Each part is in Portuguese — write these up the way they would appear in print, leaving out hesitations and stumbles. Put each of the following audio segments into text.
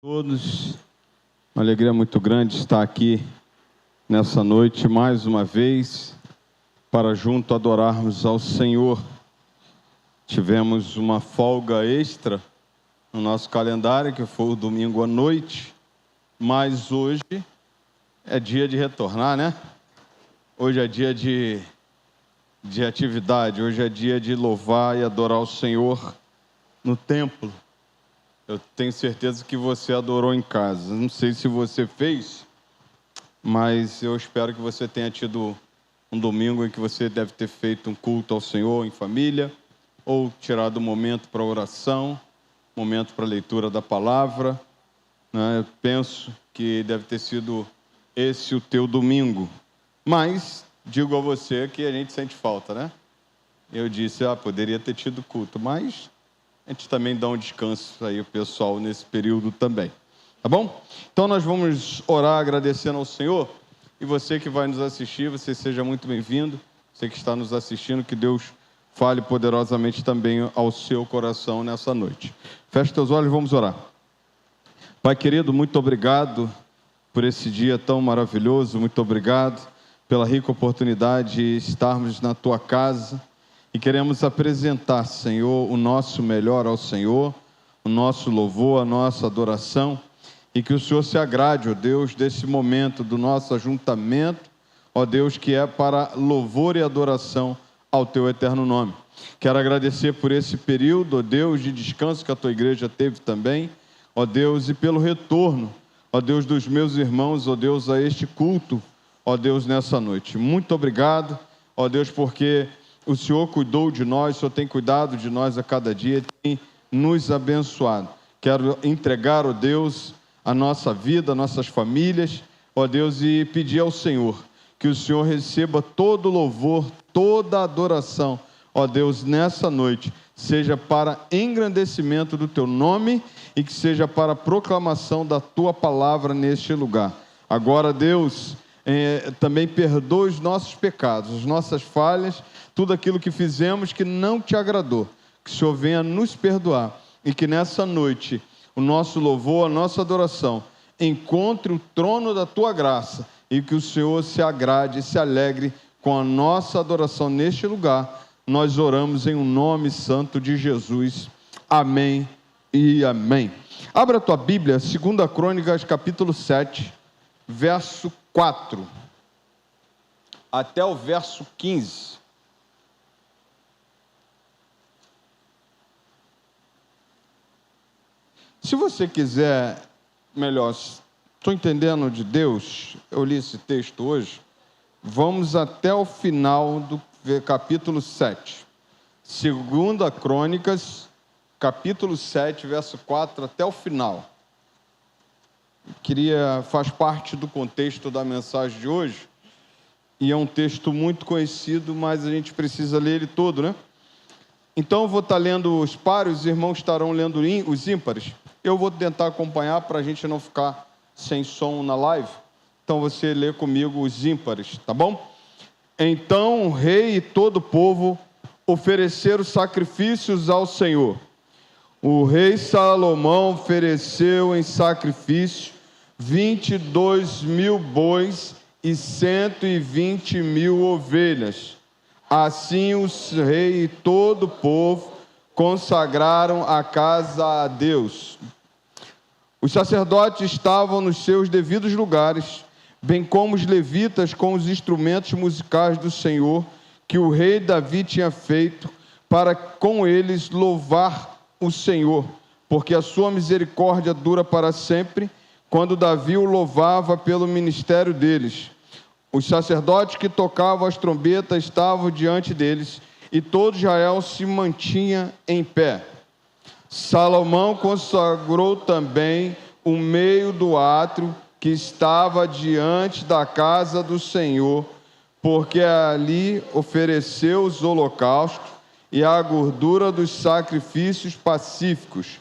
Todos, uma alegria muito grande estar aqui nessa noite mais uma vez para junto adorarmos ao Senhor. Tivemos uma folga extra no nosso calendário, que foi o domingo à noite, mas hoje é dia de retornar, né? Hoje é dia de atividade, hoje é dia de louvar e adorar o Senhor no templo. Eu tenho certeza que você adorou em casa. Não sei se você fez, mas eu espero que você tenha tido um domingo em que você deve ter feito um culto ao Senhor em família, ou tirado um momento para oração, momento para leitura da palavra, né? Eu penso que deve ter sido esse o teu domingo. Mas digo a você que a gente sente falta, né? Eu disse, poderia ter tido culto, mas a gente também dá um descanso aí o pessoal nesse período também, tá bom? Então nós vamos orar agradecendo ao Senhor, e você que vai nos assistir, você seja muito bem-vindo, você que está nos assistindo, que Deus fale poderosamente também ao seu coração nessa noite. Feche teus olhos e vamos orar. Pai querido, muito obrigado por esse dia tão maravilhoso, muito obrigado pela rica oportunidade de estarmos na tua casa. E queremos apresentar, Senhor, o nosso melhor ao Senhor, o nosso louvor, a nossa adoração, e que o Senhor se agrade, ó Deus, desse momento do nosso ajuntamento, ó Deus, que é para louvor e adoração ao Teu eterno nome. Quero agradecer por esse período, ó Deus, de descanso que a Tua igreja teve também, ó Deus, e pelo retorno, ó Deus, dos meus irmãos, ó Deus, a este culto, ó Deus, nessa noite. Muito obrigado, ó Deus, porque o Senhor cuidou de nós, o Senhor tem cuidado de nós a cada dia, tem nos abençoado. Quero entregar, ó Deus, a nossa vida, nossas famílias, ó Deus, e pedir ao Senhor que o Senhor receba todo louvor, toda adoração, ó Deus, nessa noite, seja para engrandecimento do Teu nome e que seja para a proclamação da Tua palavra neste lugar. Agora, Deus, também perdoa os nossos pecados, as nossas falhas, tudo aquilo que fizemos que não Te agradou, que o Senhor venha nos perdoar e que nessa noite o nosso louvor, a nossa adoração encontre o trono da Tua graça e que o Senhor se agrade e se alegre com a nossa adoração neste lugar. Nós oramos em um nome santo de Jesus. Amém e amém. Abra a tua Bíblia, 2 Crônicas, capítulo 7, verso 4 até o verso 15. Se você quiser, melhor, estou entendendo de Deus, eu li esse texto hoje, vamos até o final do capítulo 7. 2 Crônicas, capítulo 7, verso 4 até o final. Faz parte do contexto da mensagem de hoje, e é um texto muito conhecido, mas a gente precisa ler ele todo, né? Então eu vou estar lendo os pares, os irmãos estarão lendo os ímpares. Eu vou tentar acompanhar para a gente não ficar sem som na live. Então você lê comigo os ímpares, tá bom? Então o rei e todo o povo ofereceram sacrifícios ao Senhor. O rei Salomão ofereceu em sacrifício 22.000 bois e 120.000 ovelhas. Assim o rei e todo o povo consagraram a casa a Deus. Os sacerdotes estavam nos seus devidos lugares, bem como os levitas com os instrumentos musicais do Senhor, que o rei Davi tinha feito, para com eles louvar o Senhor, porque a sua misericórdia dura para sempre, quando Davi o louvava pelo ministério deles. Os sacerdotes que tocavam as trombetas estavam diante deles, e todo Israel se mantinha em pé. Salomão consagrou também o meio do átrio que estava diante da casa do Senhor, porque ali ofereceu os holocaustos e a gordura dos sacrifícios pacíficos.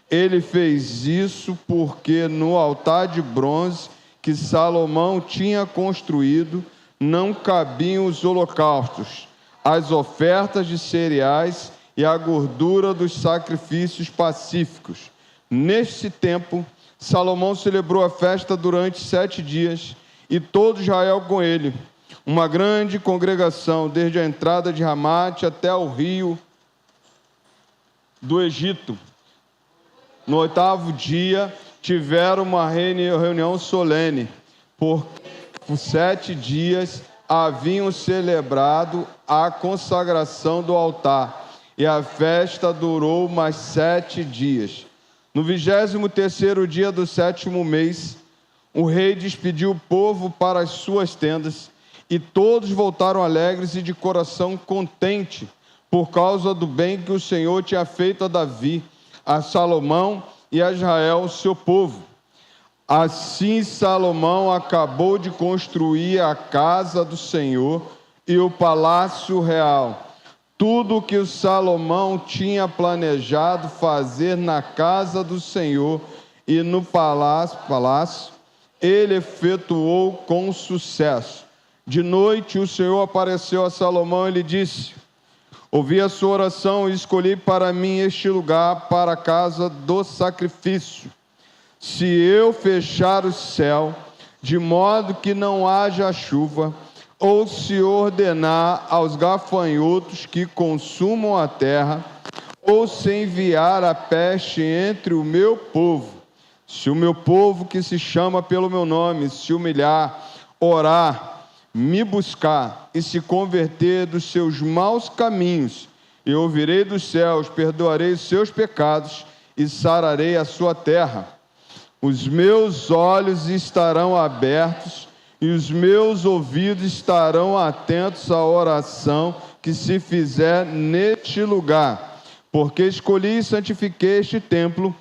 Ele fez isso porque no altar de bronze que Salomão tinha construído não cabiam os holocaustos, as ofertas de cereais e a gordura dos sacrifícios pacíficos. Neste tempo, Salomão celebrou a festa durante 7 dias, e todo Israel com ele, uma grande congregação, desde a entrada de Ramate até o rio do Egito. No 8º dia, tiveram uma reunião solene, por 7 dias haviam celebrado a consagração do altar, e a festa durou mais 7 dias. No 23º dia do 7º mês, o rei despediu o povo para as suas tendas, e todos voltaram alegres e de coração contente, por causa do bem que o Senhor tinha feito a Davi, a Salomão e a Israel, seu povo. Assim Salomão acabou de construir a casa do Senhor e o palácio real. Tudo o que o Salomão tinha planejado fazer na casa do Senhor e no palácio, ele efetuou com sucesso. De noite o Senhor apareceu a Salomão e lhe disse: ouvi a sua oração e escolhi para mim este lugar para a casa do sacrifício. Se eu fechar o céu, de modo que não haja chuva, ou se ordenar aos gafanhotos que consumam a terra, ou se enviar a peste entre o meu povo, se o meu povo que se chama pelo meu nome se humilhar, orar, me buscar e se converter dos seus maus caminhos, eu ouvirei dos céus, perdoarei os seus pecados e sararei a sua terra. Os meus olhos estarão abertos e os meus ouvidos estarão atentos à oração que se fizer neste lugar, porque escolhi e santifiquei este templo,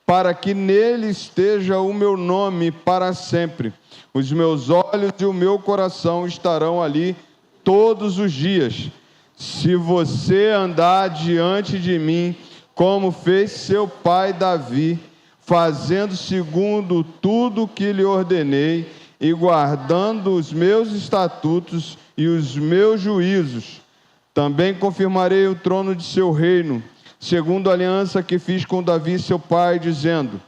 para que nele esteja o meu nome para sempre. Os meus olhos e o meu coração estarão ali todos os dias. Se você andar diante de mim, como fez seu pai Davi, fazendo segundo tudo que lhe ordenei, e guardando os meus estatutos e os meus juízos, também confirmarei o trono de seu reino, segundo a aliança que fiz com Davi seu pai, dizendo: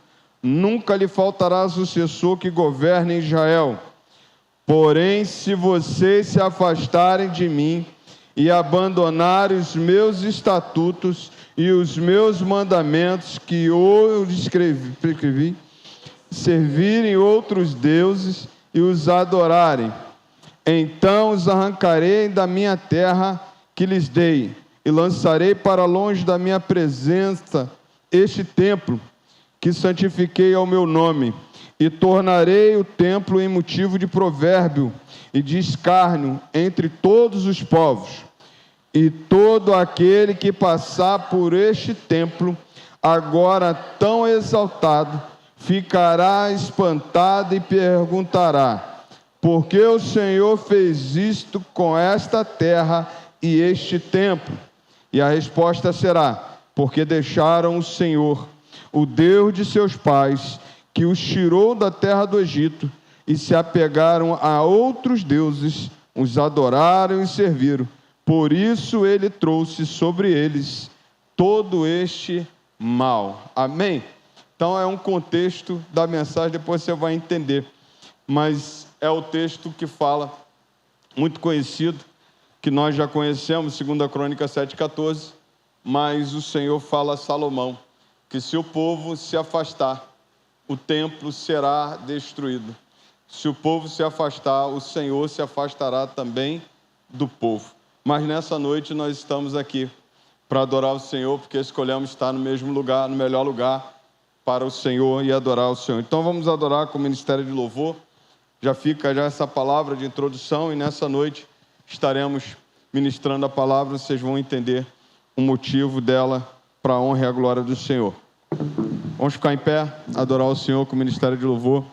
nunca lhe faltará sucessor que governe Israel. Porém, se vocês se afastarem de mim e abandonarem os meus estatutos e os meus mandamentos que eu escrevi, servirem outros deuses e os adorarem, então os arrancarei da minha terra que lhes dei, e lançarei para longe da minha presença este templo que santifiquei ao meu nome, e tornarei o templo em motivo de provérbio e de escárnio entre todos os povos. E todo aquele que passar por este templo, agora tão exaltado, ficará espantado e perguntará: por que o Senhor fez isto com esta terra e este templo? E a resposta será: porque deixaram o Senhor, o Deus de seus pais, que os tirou da terra do Egito, e se apegaram a outros deuses, os adoraram e serviram. Por isso ele trouxe sobre eles todo este mal. Amém? Então é um contexto da mensagem, depois você vai entender. Mas é o texto que fala, muito conhecido, que nós já conhecemos, 2 Crônicas 7,14, mas o Senhor fala a Salomão que se o povo se afastar, o templo será destruído. Se o povo se afastar, o Senhor se afastará também do povo. Mas nessa noite nós estamos aqui para adorar o Senhor, porque escolhemos estar no mesmo lugar, no melhor lugar para o Senhor e adorar o Senhor. Então vamos adorar com o Ministério de Louvor. Já fica já essa palavra de introdução, e nessa noite estaremos ministrando a palavra, vocês vão entender o motivo dela para a honra e a glória do Senhor. Vamos ficar em pé, adorar o Senhor com o Ministério de Louvor.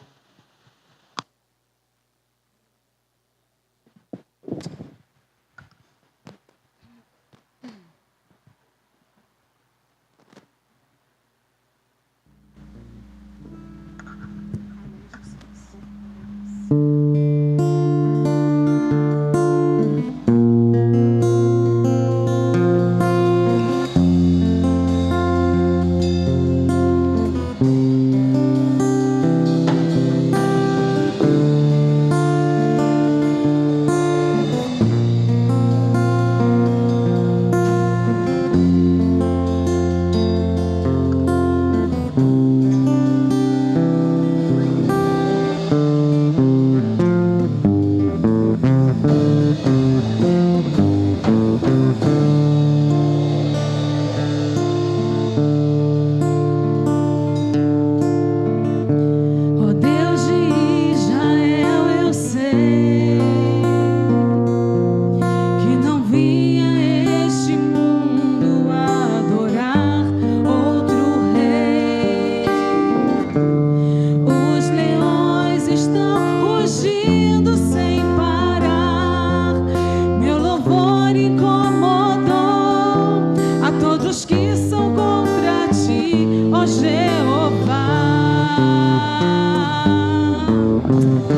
ti, ó Jeová.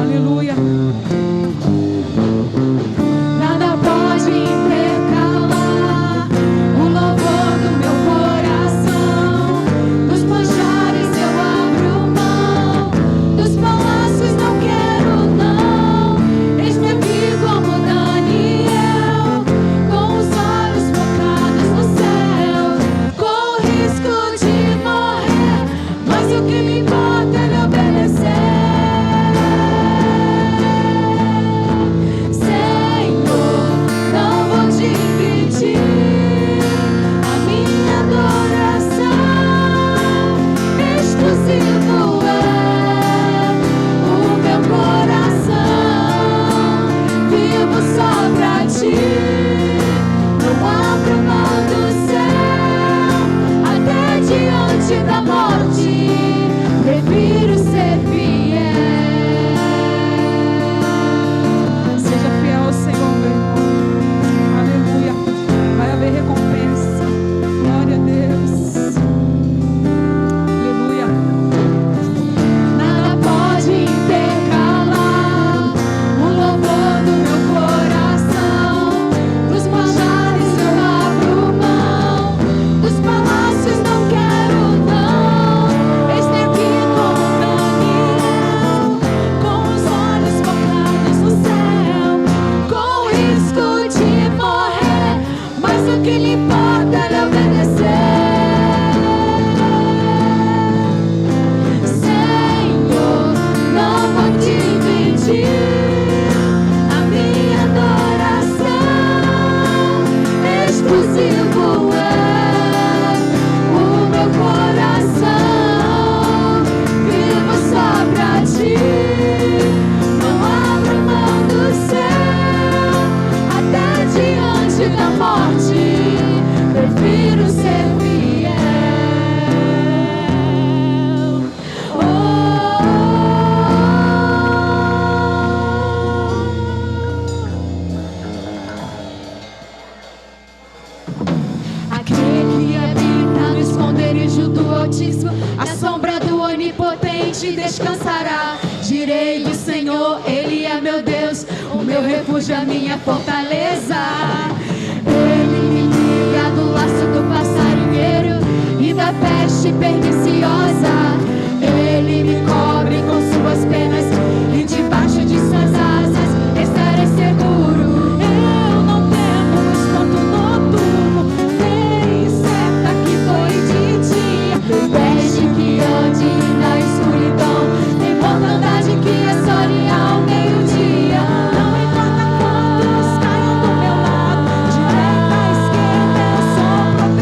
Aleluia. Nada pode intercalar o louvor do meu coração. Dos manjares eu abro mão, dos palácios não quero não. Eis-me aqui como Daniel, com os olhos focados no céu, com o risco de morrer, mas o que me importa é lhe obedecer. Da morte, prefiro ser fiel. Seja fiel ao Senhor, meu irmão. Aleluia. Vai haver recompensa. Glória a Deus. Aleluia. Nada pode intercalar o louvor do meu coração. Dos manjares eu abro mão, dos palácios não quero não. Eis-me aqui como Daniel, com os olhos focados no céu, com o risco de morrer, mas o que lhe importa é lhe obedecer. Senhor, não vou dividir a minha adoração. Exclusivo é o meu coração. Vivo só pra ti, não abro mão do céu. Até diante da morte, prefiro ser fiel. Aquele que habita no esconderijo do Altíssimo, a sombra do Onipotente descansará. Direi do Senhor, Ele é meu Deus, o meu refúgio, a minha fortaleza. Ele me livra do laço do passarinheiro e da peste perniciosa. Ele me cobre com suas penas e debaixo de suas asas estarei seguro. Eu não temo o espanto noturno, nem seta que voe de dia, nem peste que ande na escuridão, nem mortandade que assole ao meio-dia. Não importa quantos caiam do meu lado, direita, esquerda, eu sou protegido.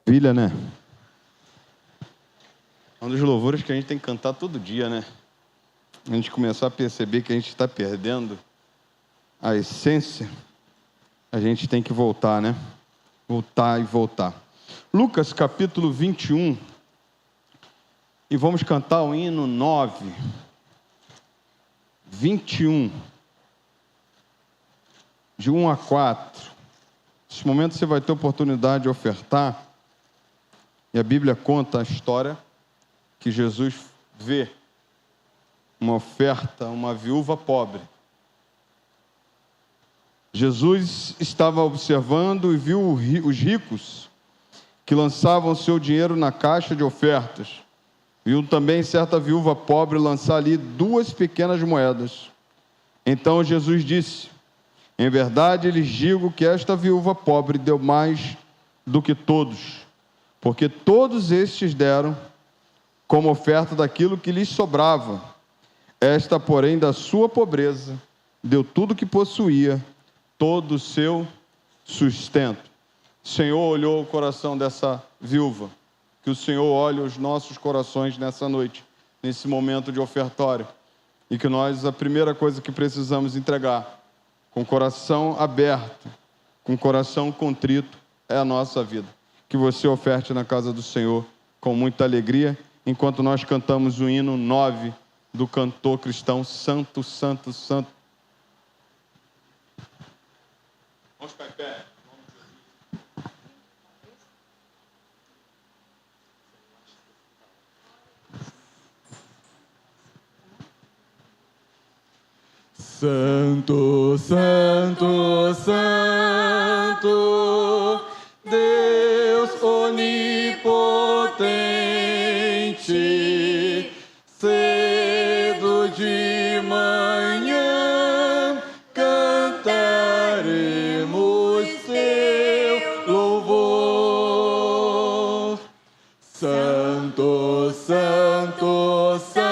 Maravilha, né? É um dos louvores que a gente tem que cantar todo dia, né? A gente começar a perceber que a gente está perdendo a essência, a gente tem que voltar, né? Voltar e voltar. Lucas capítulo 21, e vamos cantar o hino 9, 21, de 1 a 4. Nesse momento você vai ter oportunidade de ofertar, e a Bíblia conta a história que Jesus vê uma oferta, uma viúva pobre. Jesus estava observando e viu os ricos que lançavam seu dinheiro na caixa de ofertas. Viu também certa viúva pobre lançar ali 2 pequenas moedas. Então Jesus disse: em verdade lhes digo que esta viúva pobre deu mais do que todos, porque todos estes deram como oferta daquilo que lhes sobrava. Esta, porém, da sua pobreza, deu tudo o que possuía, todo o seu sustento. O Senhor olhou o coração dessa viúva. Que o Senhor olhe os nossos corações nessa noite, nesse momento de ofertório. E que nós, a primeira coisa que precisamos entregar, com o coração aberto, com o coração contrito, é a nossa vida. Que você oferte na casa do Senhor com muita alegria, enquanto nós cantamos o hino 9 do cantor cristão Santo, Santo, Santo. Vamos ficar em pé. Santo, Santo, Santo, Deus onipotente, cedo de manhã cantaremos teu louvor. Santo, Santo, Santo,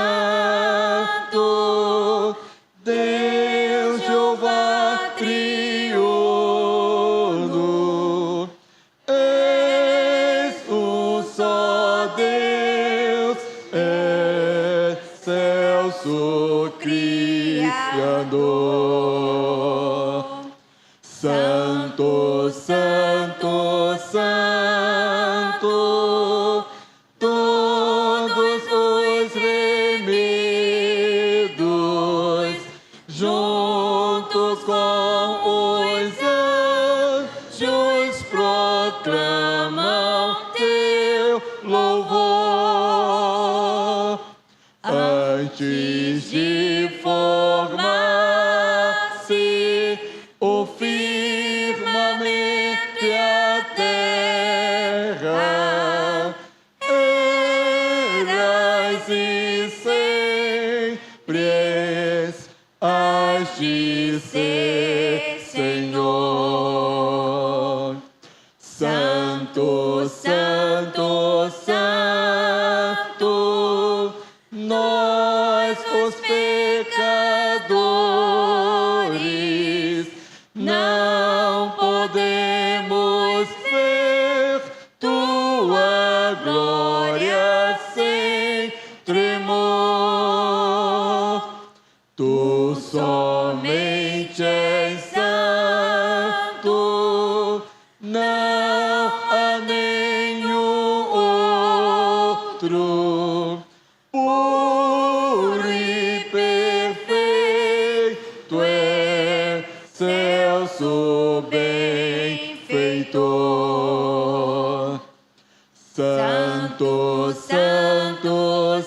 Deus Jeová triuno, és um só Deus, excelso Criador. Santo, Santo, Santo, todos os remidos, juntos com os anjos, proclamam teu louvor. Antes de formar-se o firmamento e a terra, eras e sempre has de ser, Senhor. Santo, Santo, Santo, nós os pecadores não podemos ver tua glória sem tremor. Tu somente és santo, não há nenhum outro. Puro e perfeito é excelso benfeitor. Santo, Santo,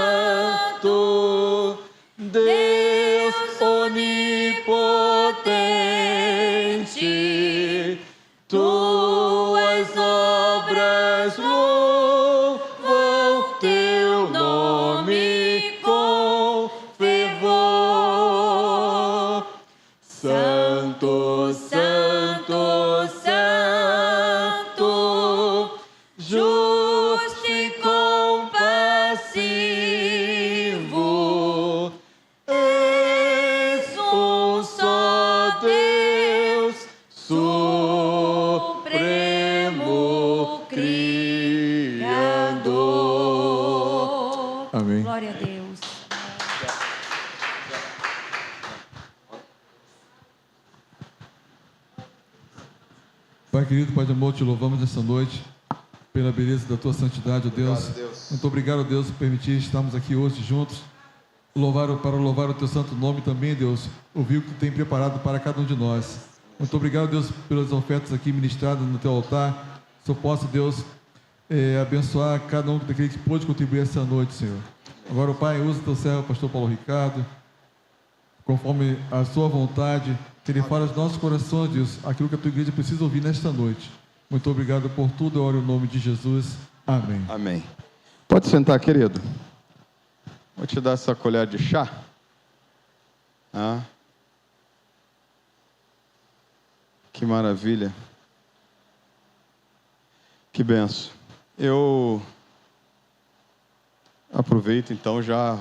Santo, Deus onipotente, tuas obras louvam teu nome com fervor. Santo, Santo, Santo, justo e compassivo, és um só Deus, supremo Pai querido, Pai de amor, te louvamos nessa noite pela beleza da tua santidade, ó Deus. Obrigado, Deus. Muito obrigado, Deus, por permitir estarmos aqui hoje juntos, para louvar o teu santo nome também, Deus, ouvir o que tu tem preparado para cada um de nós. Muito obrigado, Deus, pelas ofertas aqui ministradas no teu altar. Só posso, Deus, abençoar cada um daqueles que pôde contribuir essa noite, Senhor. Agora, Pai, usa o teu servo, pastor Paulo Ricardo, conforme a sua vontade, que ele fale aos nossos corações, Deus, aquilo que a tua igreja precisa ouvir nesta noite. Muito obrigado por tudo, eu oro em nome de Jesus. Amém. Amém. Pode sentar, querido. Vou te dar essa colher de chá. Que maravilha. Que benção. Eu aproveito então já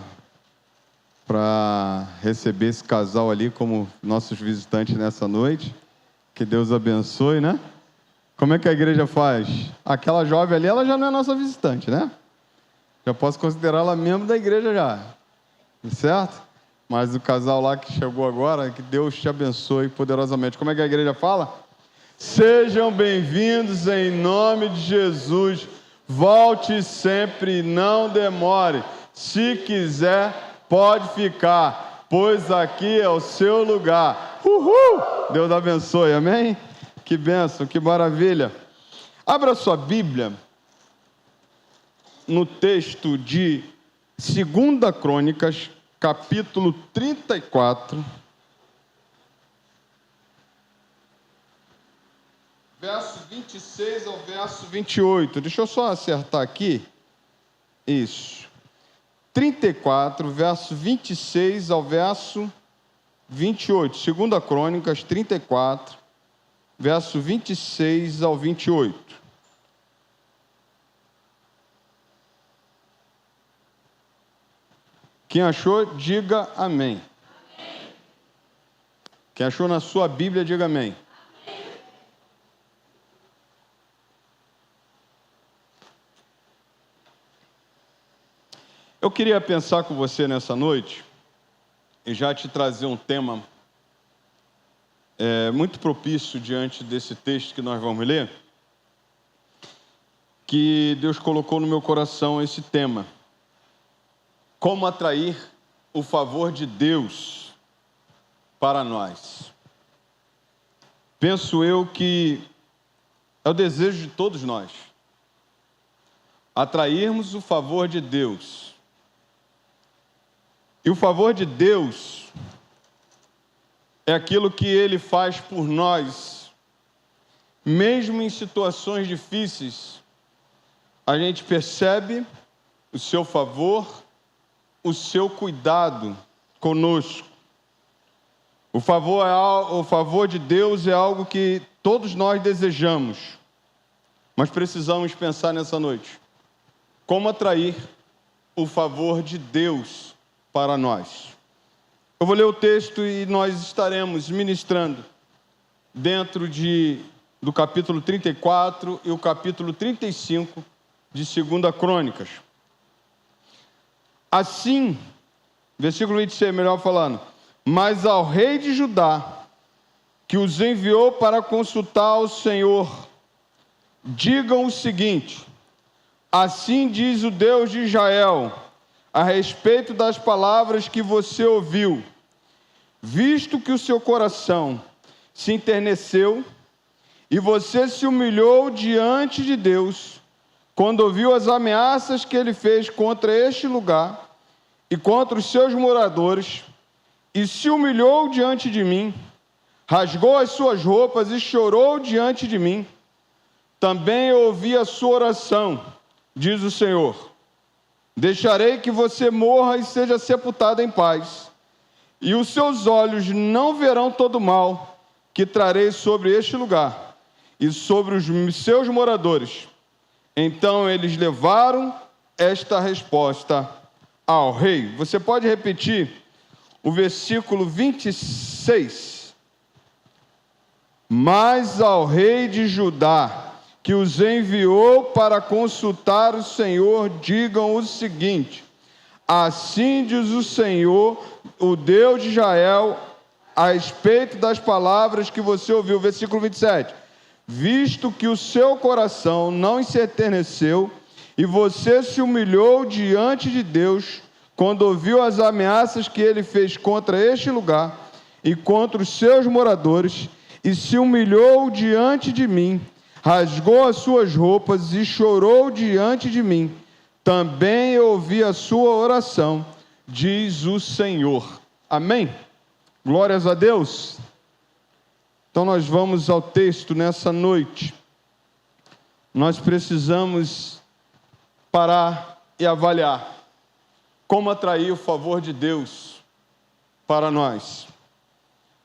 para receber esse casal ali como nossos visitantes nessa noite. Que Deus abençoe, né? Como é que a igreja faz? Aquela jovem ali, ela já não é nossa visitante, né? Já posso considerá-la membro da igreja já. Certo? Mas o casal lá que chegou agora, que Deus te abençoe poderosamente. Como é que a igreja fala? Sejam bem-vindos em nome de Jesus. Volte sempre, não demore. Se quiser, pode ficar, pois aqui é o seu lugar. Uhul! Deus abençoe, amém? Que bênção, que maravilha. Abra sua Bíblia no texto de 2 Crônicas, capítulo 34, verso 26 ao verso 28. Deixa eu só acertar aqui. Isso. 34, verso 26 ao verso 28. 2 Crônicas 34, verso 26 ao 28. Quem achou, diga amém. Quem achou na sua Bíblia, diga amém. Eu queria pensar com você nessa noite e já te trazer um tema muito propício diante desse texto que nós vamos ler, que Deus colocou no meu coração esse tema. Como atrair o favor de Deus para nós. Penso eu que é o desejo de todos nós, atrairmos o favor de Deus. E o favor de Deus é aquilo que Ele faz por nós, mesmo em situações difíceis, a gente percebe o seu favor, o seu cuidado conosco. O favor de Deus é algo que todos nós desejamos, mas precisamos pensar nessa noite. Como atrair o favor de Deus para nós? Eu vou ler o texto e nós estaremos ministrando dentro do capítulo 34 e o capítulo 35 de 2 Crônicas. Assim, versículo 26, melhor falando, mas ao rei de Judá, que os enviou para consultar o Senhor, digam o seguinte: assim diz o Deus de Israel, a respeito das palavras que você ouviu, visto que o seu coração se enterneceu e você se humilhou diante de Deus, quando ouviu as ameaças que ele fez contra este lugar e contra os seus moradores, e se humilhou diante de mim, rasgou as suas roupas e chorou diante de mim, também eu ouvi a sua oração, diz o Senhor. Deixarei que você morra e seja sepultado em paz, e os seus olhos não verão todo o mal que trarei sobre este lugar e sobre os seus moradores. Então eles levaram esta resposta ao rei. Você pode repetir o versículo 26. Mas ao rei de Judá, que os enviou para consultar o Senhor, digam o seguinte: assim diz o Senhor, o Deus de Israel, a respeito das palavras que você ouviu. Versículo 27. visto que o seu coração não se enterneceu e você se humilhou diante de Deus quando ouviu as ameaças que ele fez contra este lugar e contra os seus moradores, e se humilhou diante de mim, rasgou as suas roupas e chorou diante de mim, também eu ouvi a sua oração, diz o Senhor. Amém? Glórias a Deus. Então nós vamos ao texto nessa noite. Nós precisamos parar e avaliar como atrair o favor de Deus para nós.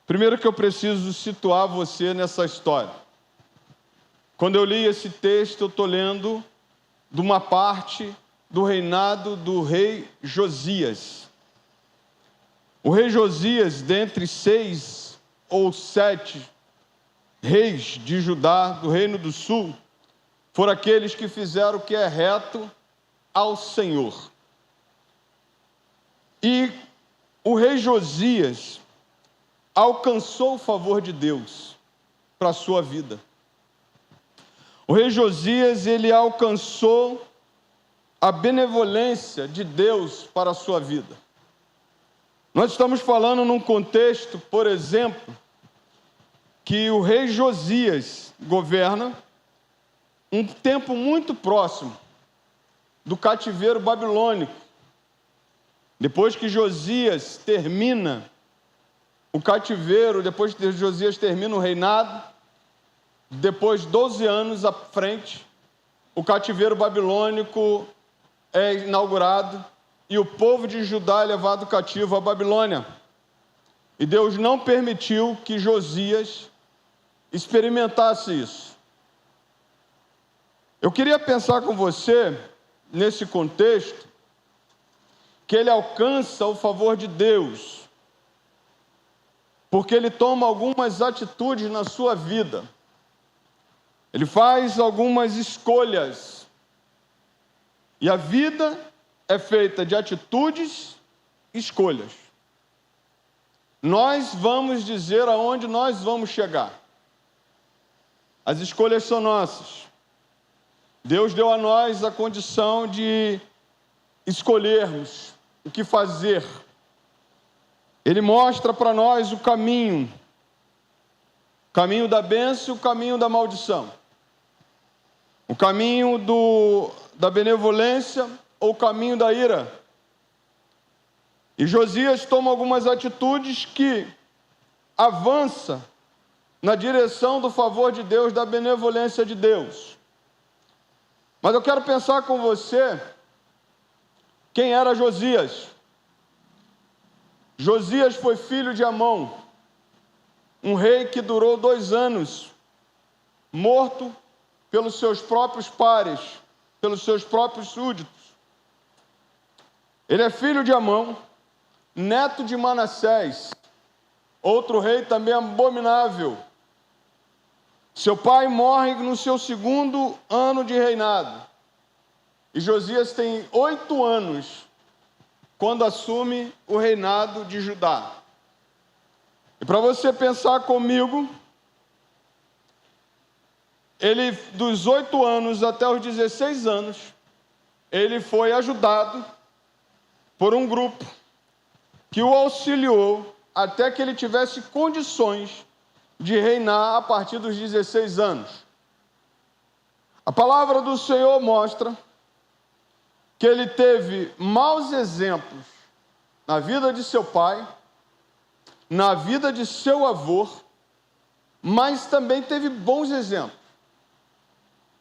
Primeiro que eu preciso situar você nessa história. Quando eu li esse texto, eu estou lendo de uma parte do reinado do rei Josias. O rei Josias, dentre 6 ou 7 reis de Judá, do Reino do Sul, foram aqueles que fizeram o que é reto ao Senhor. E o rei Josias alcançou o favor de Deus para a sua vida. O rei Josias, ele alcançou a benevolência de Deus para a sua vida. Nós estamos falando num contexto, por exemplo, que o rei Josias governa um tempo muito próximo do cativeiro babilônico. Depois que Josias termina o cativeiro, depois que Josias termina o reinado, depois de 12 anos à frente, o cativeiro babilônico é inaugurado e o povo de Judá é levado cativo à Babilônia. E Deus não permitiu que Josias experimentasse isso. Eu queria pensar com você, nesse contexto, que ele alcança o favor de Deus, porque ele toma algumas atitudes na sua vida. Ele faz algumas escolhas. E a vida é feita de atitudes e escolhas. Nós vamos dizer aonde nós vamos chegar. As escolhas são nossas. Deus deu a nós a condição de escolhermos o que fazer. Ele mostra para nós o caminho da bênção e o caminho da maldição, o caminho da benevolência ou o caminho da ira. E Josias toma algumas atitudes que avança na direção do favor de Deus, da benevolência de Deus. Mas eu quero pensar com você quem era Josias. Josias foi filho de Amon, um rei que durou 2 anos, morto pelos seus próprios pares, pelos seus próprios súditos. Ele é filho de Amon, neto de Manassés, outro rei também abominável. Seu pai morre no seu 2º ano de reinado. E Josias tem 8 anos quando assume o reinado de Judá. E para você pensar comigo, ele, dos 8 anos até os 16 anos, ele foi ajudado por um grupo que o auxiliou até que ele tivesse condições de reinar a partir dos 16 anos. A palavra do Senhor mostra que ele teve maus exemplos na vida de seu pai, na vida de seu avô, mas também teve bons exemplos.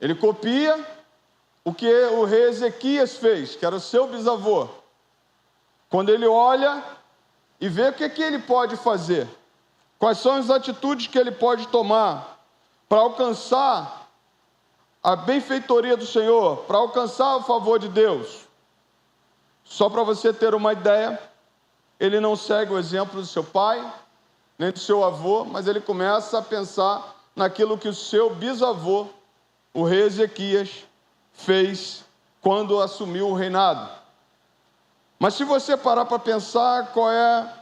Ele copia o que o rei Ezequias fez, que era o seu bisavô. Quando ele olha e vê o que ele pode fazer, quais são as atitudes que ele pode tomar para alcançar a benfeitoria do Senhor, para alcançar o favor de Deus. Só para você ter uma ideia, ele não segue o exemplo do seu pai, nem do seu avô, mas ele começa a pensar naquilo que o seu bisavô, o rei Ezequias, fez quando assumiu o reinado. Mas se você parar para pensar qual é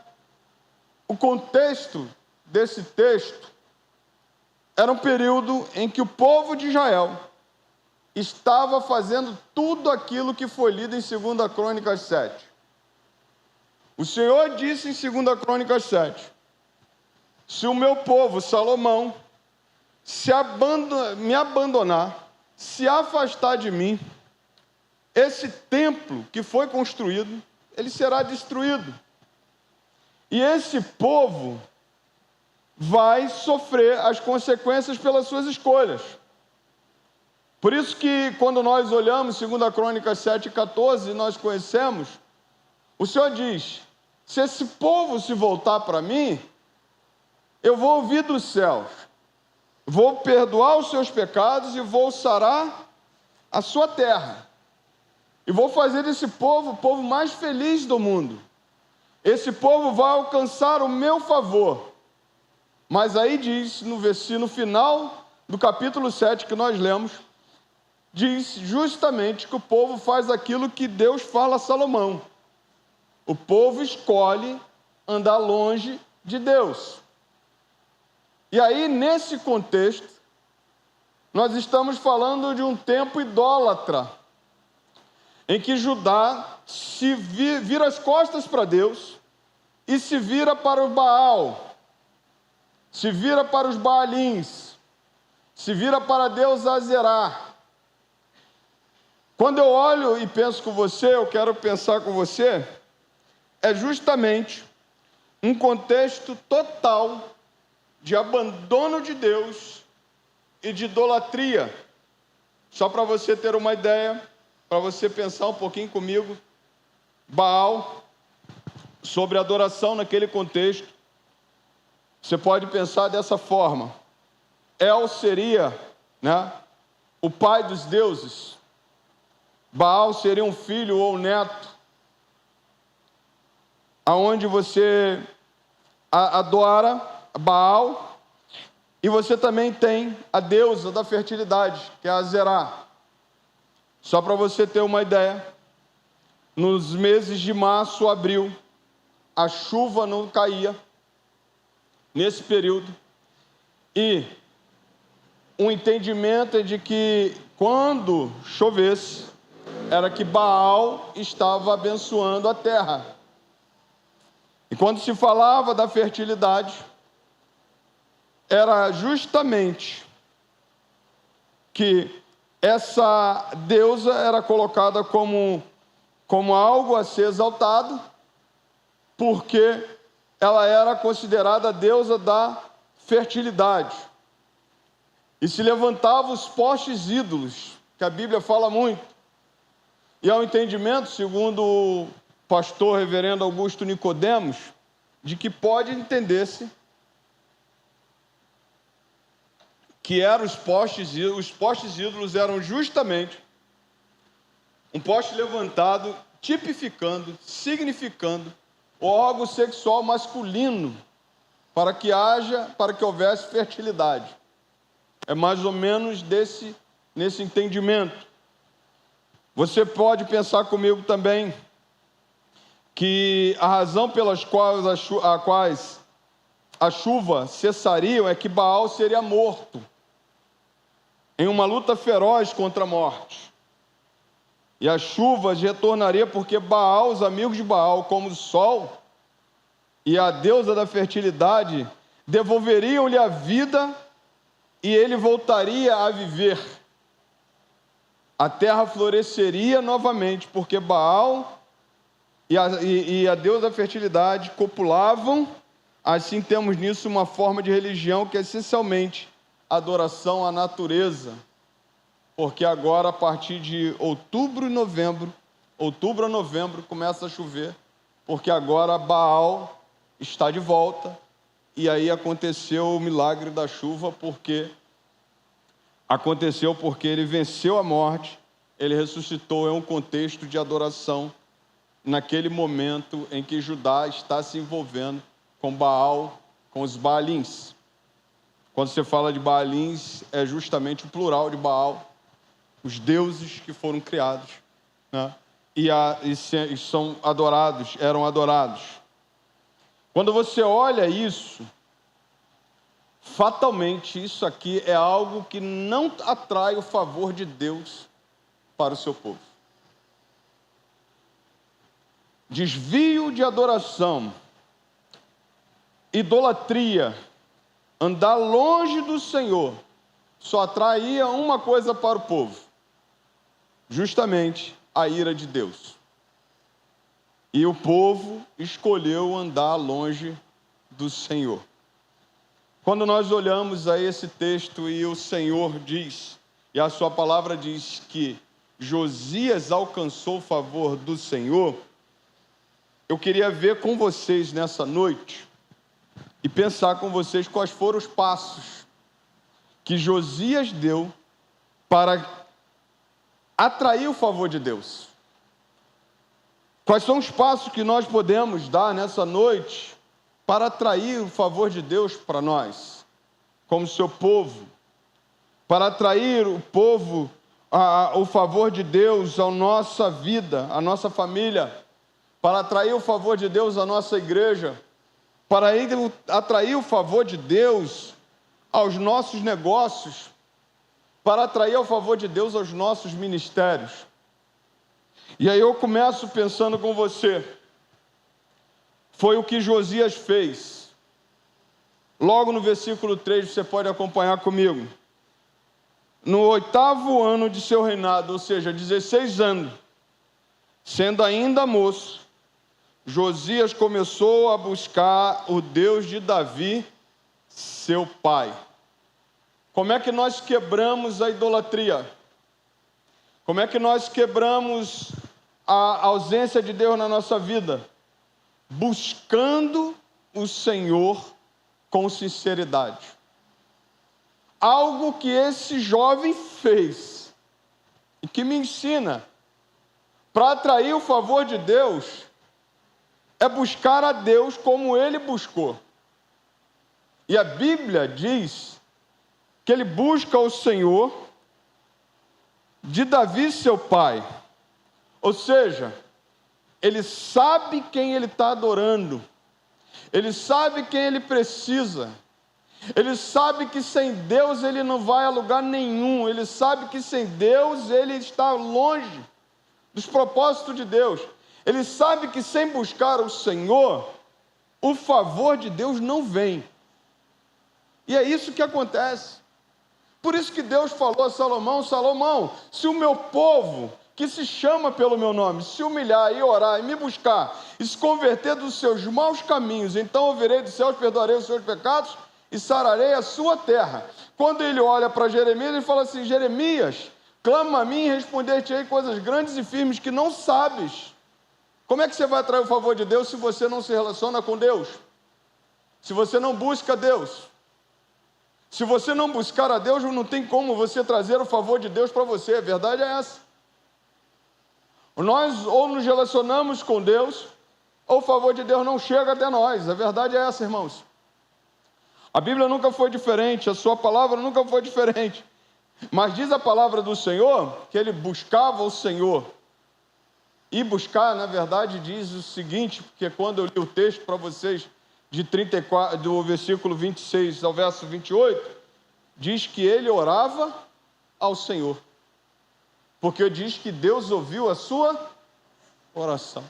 o contexto desse texto, era um período em que o povo de Israel estava fazendo tudo aquilo que foi lido em 2 Crônicas 7. O Senhor disse em 2 Crônicas 7, se o meu povo, Salomão, me abandonar, se afastar de mim, esse templo que foi construído, ele será destruído. E esse povo vai sofrer as consequências pelas suas escolhas. Por isso que quando nós olhamos 2 Crônicas 7:14, nós conhecemos, o Senhor diz, se esse povo se voltar para mim, eu vou ouvir dos céus, vou perdoar os seus pecados e vou sarar a sua terra. E vou fazer desse povo o povo mais feliz do mundo. Esse povo vai alcançar o meu favor. Mas aí diz, no final do capítulo 7 que nós lemos, diz justamente que o povo faz aquilo que Deus fala a Salomão. O povo escolhe andar longe de Deus. E aí, nesse contexto, nós estamos falando de um tempo idólatra, em que Judá se vira as costas para Deus e se vira para o Baal, se vira para os Baalins, se vira para Deus Azerá. Quando eu olho e penso com você, eu quero pensar com você, é justamente um contexto total de abandono de Deus e de idolatria. Só para você ter uma ideia, para você pensar um pouquinho comigo, Baal, sobre adoração naquele contexto, você pode pensar dessa forma. El seria, o pai dos deuses. Baal seria um filho ou um neto, aonde você adora Baal, e você também tem a deusa da fertilidade, que é a Azerá. Só para você ter uma ideia, nos meses de março, abril, a chuva não caía nesse período, e o entendimento é de que quando chovesse, era que Baal estava abençoando a terra. E quando se falava da fertilidade, era justamente que essa deusa era colocada como algo a ser exaltado, porque ela era considerada a deusa da fertilidade. E se levantavam os postes ídolos, que a Bíblia fala muito. E ao entendimento, segundo o pastor reverendo Augusto Nicodemos, de que pode entender-se que eram os postes ídolos eram justamente um poste levantado, tipificando, significando o órgão sexual masculino, para que houvesse fertilidade. É mais ou menos nesse entendimento. Você pode pensar comigo também que a razão pelas quais a chuva cessaria é que Baal seria morto em uma luta feroz contra a morte. E as chuvas retornaria porque Baal, os amigos de Baal, como o sol e a deusa da fertilidade, devolveriam-lhe a vida e ele voltaria a viver. A terra floresceria novamente, porque Baal e a deusa da fertilidade copulavam. Assim temos nisso uma forma de religião que é essencialmente adoração à natureza. Porque agora, a partir de outubro a novembro, começa a chover, porque agora Baal está de volta, e aí aconteceu o milagre da chuva, porque ele venceu a morte, ele ressuscitou. É um contexto de adoração naquele momento em que Judá está se envolvendo com Baal, com os Baalins. Quando você fala de Baalins, é justamente o plural de Baal, os deuses que foram criados, e são adorados, eram adorados. Quando você olha isso, fatalmente isso aqui é algo que não atrai o favor de Deus para o seu povo. Desvio de adoração, idolatria, andar longe do Senhor, só atraía uma coisa para o povo: justamente a ira de Deus. E o povo escolheu andar longe do Senhor. Quando nós olhamos a esse texto e o Senhor diz, e a sua palavra diz que Josias alcançou o favor do Senhor, eu queria ver com vocês nessa noite e pensar com vocês quais foram os passos que Josias deu para atrair o favor de Deus. Quais são os passos que nós podemos dar nessa noite para atrair o favor de Deus para nós, como seu povo, para atrair o povo, o favor de Deus à nossa vida, à nossa família, para atrair o favor de Deus à nossa igreja, para atrair o favor de Deus aos nossos negócios, para atrair o favor de Deus aos nossos ministérios. E aí eu começo pensando com você. Foi o que Josias fez. Logo no versículo 3, você pode acompanhar comigo. No 8º ano de seu reinado, ou seja, 16 anos, sendo ainda moço, Josias começou a buscar o Deus de Davi, seu pai. Como é que nós quebramos a idolatria? Como é que nós quebramos a ausência de Deus na nossa vida? Buscando o Senhor com sinceridade. Algo que esse jovem fez e que me ensina para atrair o favor de Deus é buscar a Deus como ele buscou. E a Bíblia diz que ele busca o Senhor de Davi, seu pai. Ou seja, ele sabe quem ele está adorando. Ele sabe quem ele precisa. Ele sabe que sem Deus ele não vai a lugar nenhum. Ele sabe que sem Deus ele está longe dos propósitos de Deus. Ele sabe que sem buscar o Senhor, o favor de Deus não vem. E é isso que acontece. Por isso que Deus falou a Salomão: Salomão, se o meu povo, que se chama pelo meu nome, se humilhar e orar e me buscar, e se converter dos seus maus caminhos, então eu virei dos céus, perdoarei os seus pecados e sararei a sua terra. Quando ele olha para Jeremias, ele fala assim: Jeremias, clama a mim e responder-te-ei coisas grandes e firmes que não sabes. Como é que você vai atrair o favor de Deus se você não se relaciona com Deus? Se você não busca Deus? Se você não buscar a Deus, não tem como você trazer o favor de Deus para você. A verdade é essa. Nós ou nos relacionamos com Deus, ou o favor de Deus não chega até nós. A verdade é essa, irmãos. A Bíblia nunca foi diferente, a sua palavra nunca foi diferente. Mas diz a palavra do Senhor que ele buscava o Senhor. E buscar, na verdade, diz o seguinte, porque quando eu li o texto para vocês, de 34, do versículo 26 ao verso 28, diz que ele orava ao Senhor. Porque diz que Deus ouviu a sua oração.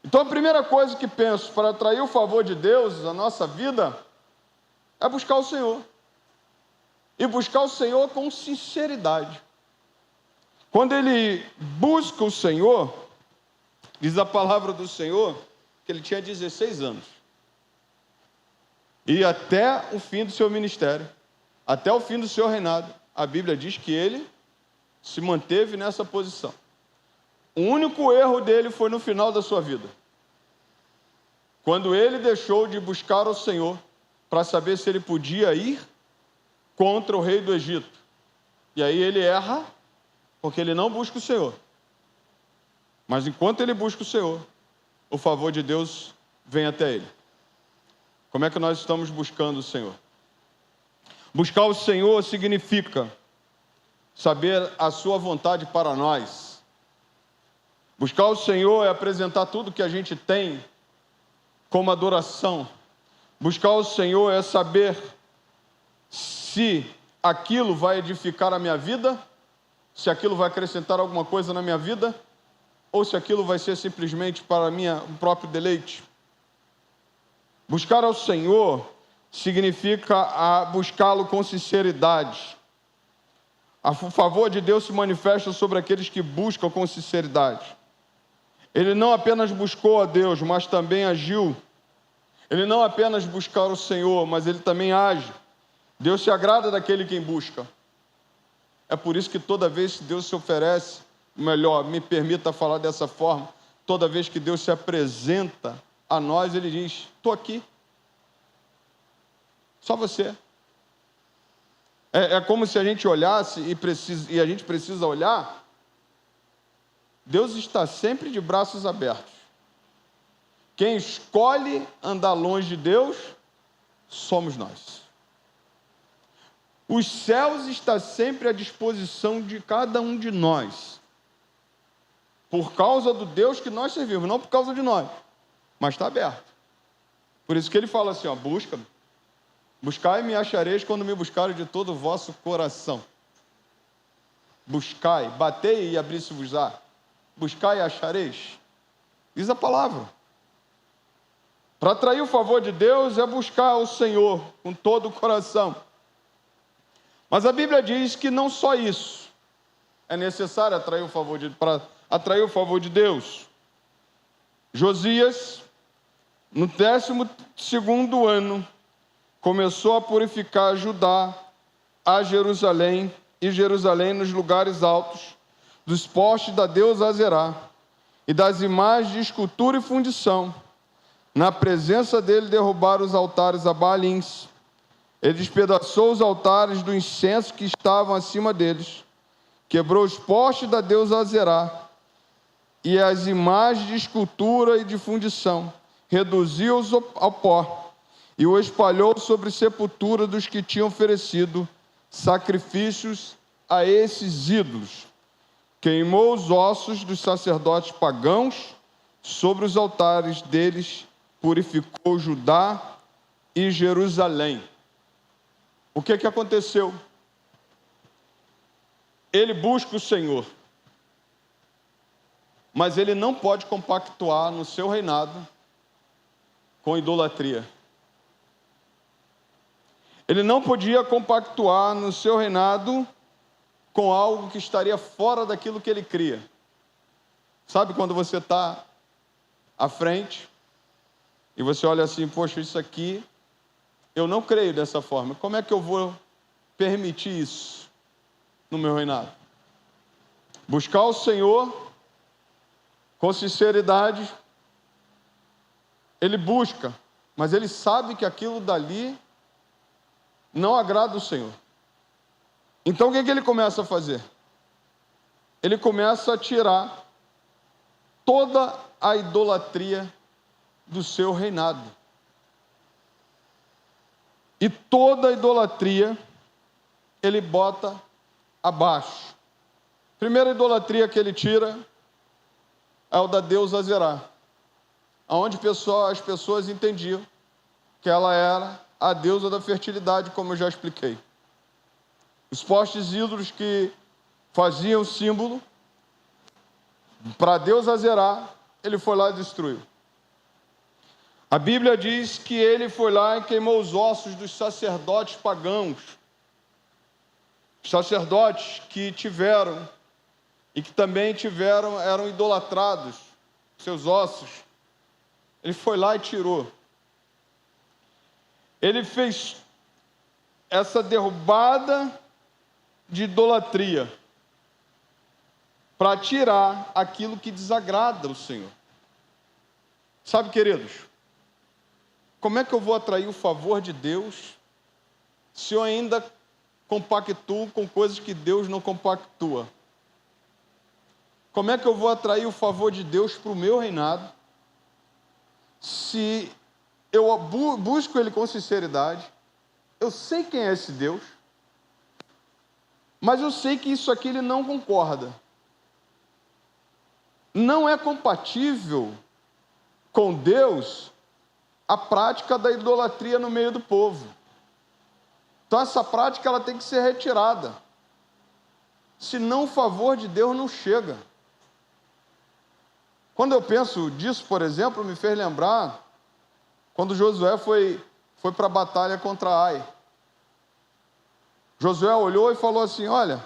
Então a primeira coisa que penso para atrair o favor de Deus na nossa vida é buscar o Senhor. E buscar o Senhor com sinceridade. Quando ele busca o Senhor, diz a palavra do Senhor que ele tinha 16 anos. E até o fim do seu ministério, até o fim do seu reinado, a Bíblia diz que ele se manteve nessa posição. O único erro dele foi no final da sua vida. Quando ele deixou de buscar o Senhor para saber se ele podia ir contra o rei do Egito. E aí ele erra porque ele não busca o Senhor. Mas enquanto ele busca o Senhor, o favor de Deus vem até ele. Como é que nós estamos buscando o Senhor? Buscar o Senhor significa saber a sua vontade para nós. Buscar o Senhor é apresentar tudo que a gente tem como adoração. Buscar o Senhor é saber se aquilo vai edificar a minha vida, se aquilo vai acrescentar alguma coisa na minha vida, ou se aquilo vai ser simplesmente para o próprio deleite. Buscar ao Senhor significa buscá-lo com sinceridade. O favor de Deus se manifesta sobre aqueles que buscam com sinceridade. Ele não apenas buscou a Deus, mas também agiu. Ele não apenas buscar o Senhor, mas ele também age. Deus se agrada daquele quem busca. É por isso que toda vez que Deus se oferece, melhor, me permita falar dessa forma, toda vez que Deus se apresenta a nós, ele diz: estou aqui. Só você. É como se a gente olhasse e a gente precisa olhar. Deus está sempre de braços abertos. Quem escolhe andar longe de Deus somos nós. Os céus estão sempre à disposição de cada um de nós. Por causa do Deus que nós servimos, não por causa de nós. Mas está aberto. Por isso que ele fala assim, busca-me. Buscai e me achareis quando me buscarem de todo o vosso coração. Buscai, batei e abri-se-vos-á. Buscai e achareis. Diz a palavra. Para atrair o favor de Deus é buscar o Senhor com todo o coração. Mas a Bíblia diz que não só isso é necessário para atrair o favor de Deus. Josias, no 12º ano, começou a purificar Judá, a Jerusalém e Jerusalém nos lugares altos, dos postes da deusa Azerá e das imagens de escultura e fundição. Na presença dele derrubaram os altares a Baalins. Ele despedaçou os altares do incenso que estavam acima deles, quebrou os postes da deusa Azerá e as imagens de escultura e de fundição, reduziu-os ao pó e o espalhou sobre a sepultura dos que tinham oferecido sacrifícios a esses ídolos. Queimou os ossos dos sacerdotes pagãos sobre os altares deles, purificou Judá e Jerusalém. O que aconteceu? Ele busca o Senhor, mas ele não pode compactuar no seu reinado com idolatria. Ele não podia compactuar no seu reinado com algo que estaria fora daquilo que ele cria. Sabe quando você está à frente e você olha assim, poxa, isso aqui, eu não creio dessa forma. Como é que eu vou permitir isso no meu reinado? Buscar o Senhor com sinceridade, ele busca, mas ele sabe que aquilo dali não agrada o Senhor. Então o que ele começa a fazer? Ele começa a tirar toda a idolatria do seu reinado. E toda a idolatria ele bota abaixo. A primeira idolatria que ele tira é o da deusa Azerá, onde as pessoas entendiam que ela era a deusa da fertilidade, como eu já expliquei. Os postes ídolos que faziam símbolo para a deusa Azerá, ele foi lá e destruiu. A Bíblia diz que ele foi lá e queimou os ossos dos sacerdotes pagãos. Os sacerdotes que tiveram e que também eram idolatrados, seus ossos. Ele foi lá e tirou. Ele fez essa derrubada de idolatria para tirar aquilo que desagrada o Senhor. Sabe, queridos, como é que eu vou atrair o favor de Deus se eu ainda compactuo com coisas que Deus não compactua? Como é que eu vou atrair o favor de Deus para o meu reinado se eu busco Ele com sinceridade? Eu sei quem é esse Deus, mas eu sei que isso aqui Ele não concorda. Não é compatível com Deus a prática da idolatria no meio do povo. Então essa prática ela tem que ser retirada. Senão o favor de Deus não chega. Quando eu penso disso, por exemplo, me fez lembrar quando Josué foi para a batalha contra Ai. Josué olhou e falou assim: olha,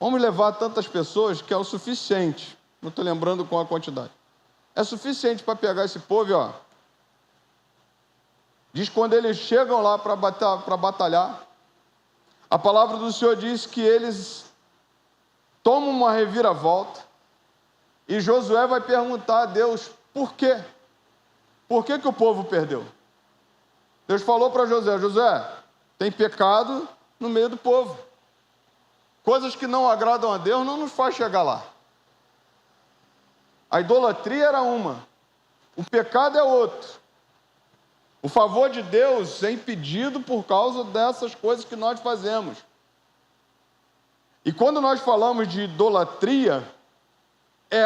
vamos levar tantas pessoas que é o suficiente. Não estou lembrando qual a quantidade. É suficiente para pegar esse povo, ó. Diz que quando eles chegam lá para batalhar, a palavra do Senhor diz que eles tomam uma reviravolta e Josué vai perguntar a Deus por quê? Por que o povo perdeu? Deus falou para Josué: Josué, tem pecado no meio do povo. Coisas que não agradam a Deus não nos faz chegar lá. A idolatria era uma, o pecado é outro. O favor de Deus é impedido por causa dessas coisas que nós fazemos. E quando nós falamos de idolatria, é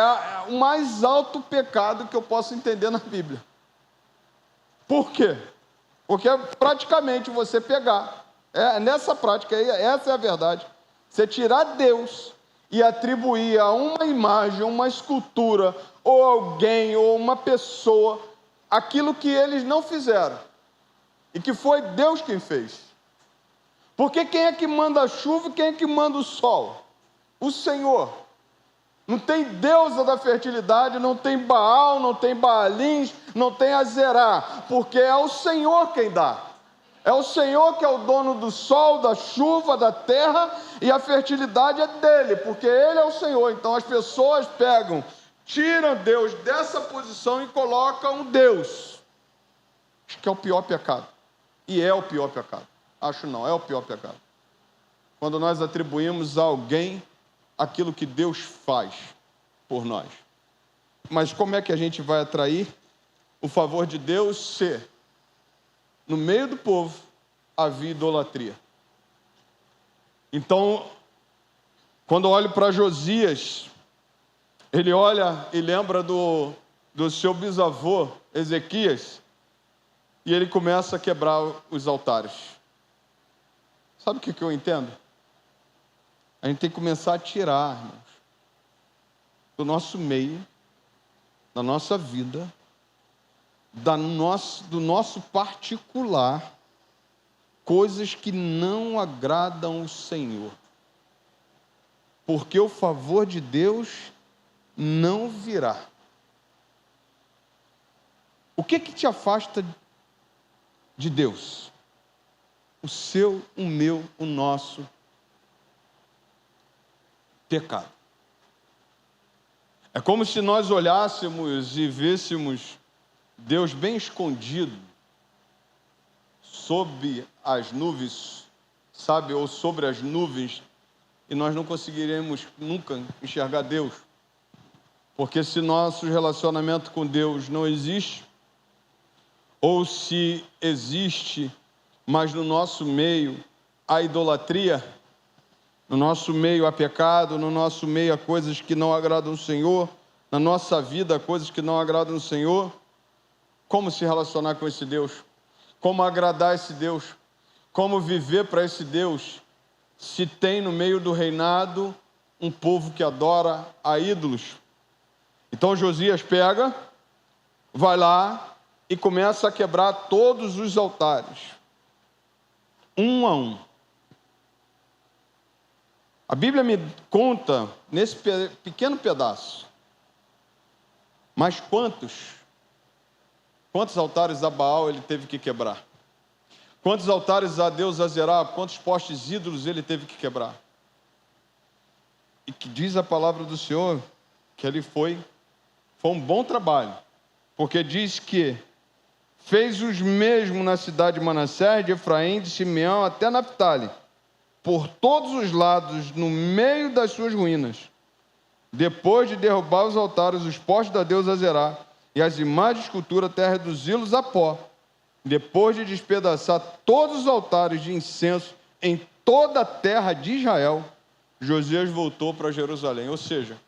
o mais alto pecado que eu posso entender na Bíblia. Por quê? Porque praticamente você pegar, nessa prática, essa é a verdade, você tirar Deus e atribuir a uma imagem, uma escultura, ou alguém, ou uma pessoa, aquilo que eles não fizeram, e que foi Deus quem fez. Porque quem é que manda a chuva e quem é que manda o sol? O Senhor. Não tem deusa da fertilidade, não tem Baal, não tem Baalins, não tem Azerá, porque é o Senhor quem dá. É o Senhor que é o dono do sol, da chuva, da terra, e a fertilidade é dele, porque ele é o Senhor. Então as pessoas tiram Deus dessa posição e colocam Deus. Acho que é o pior pecado. E é o pior pecado. Acho não, é o pior pecado. Quando nós atribuímos a alguém aquilo que Deus faz por nós. Mas como é que a gente vai atrair o favor de Deus se no meio do povo havia idolatria? Então, quando eu olho para Josias, ele olha e lembra do seu bisavô, Ezequias, e ele começa a quebrar os altares. Sabe o que eu entendo? A gente tem que começar a tirar, irmãos, do nosso meio, da nossa vida, do nosso particular, coisas que não agradam o Senhor. Porque o favor de Deus não virá. O que te afasta de Deus? O seu, o meu, o nosso pecado. É como se nós olhássemos e vêssemos Deus bem escondido sob as nuvens, sabe, ou sobre as nuvens, e nós não conseguiremos nunca enxergar Deus. Porque se nosso relacionamento com Deus não existe, ou se existe, mas no nosso meio há idolatria, no nosso meio há pecado, no nosso meio há coisas que não agradam o Senhor, na nossa vida há coisas que não agradam o Senhor, como se relacionar com esse Deus? Como agradar esse Deus? Como viver para esse Deus? Se tem no meio do reinado um povo que adora a ídolos. Então Josias pega, vai lá e começa a quebrar todos os altares, um a um. A Bíblia me conta, nesse pequeno pedaço, mas quantos altares a Baal ele teve que quebrar? Quantos altares a Deus Azerá, quantos postes ídolos ele teve que quebrar? E que diz a palavra do Senhor que ele foi um bom trabalho, porque diz que fez os mesmos na cidade de Manassés, de Efraim, de Simeão, até Naphtali, por todos os lados, no meio das suas ruínas. Depois de derrubar os altares, os postes da deusa Azerá e as imagens de escultura, até reduzi-los a pó. Depois de despedaçar todos os altares de incenso em toda a terra de Israel, Josias voltou para Jerusalém. Ou seja,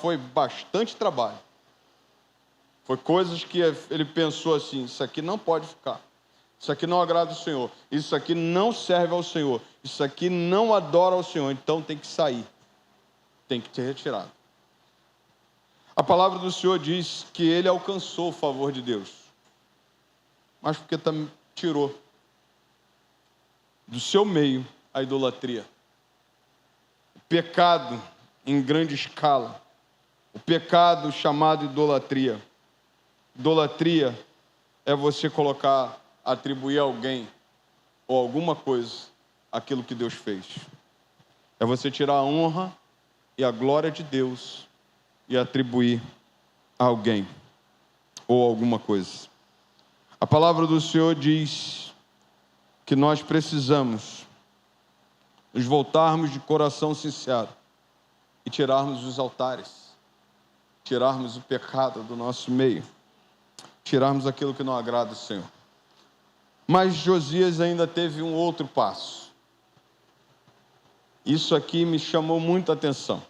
foi bastante trabalho. Foi coisas que ele pensou assim: isso aqui não pode ficar. Isso aqui não agrada o Senhor. Isso aqui não serve ao Senhor. Isso aqui não adora ao Senhor. Então tem que sair. Tem que ser retirado. A palavra do Senhor diz que ele alcançou o favor de Deus. Mas porque também tirou do seu meio a idolatria. O pecado em grande escala. O pecado chamado idolatria. Idolatria é você atribuir a alguém ou alguma coisa aquilo que Deus fez. É você tirar a honra e a glória de Deus e atribuir a alguém ou alguma coisa. A palavra do Senhor diz que nós precisamos nos voltarmos de coração sincero e tirarmos os altares, tirarmos o pecado do nosso meio, tirarmos aquilo que não agrada ao Senhor. Mas Josias ainda teve um outro passo. Isso aqui me chamou muita atenção.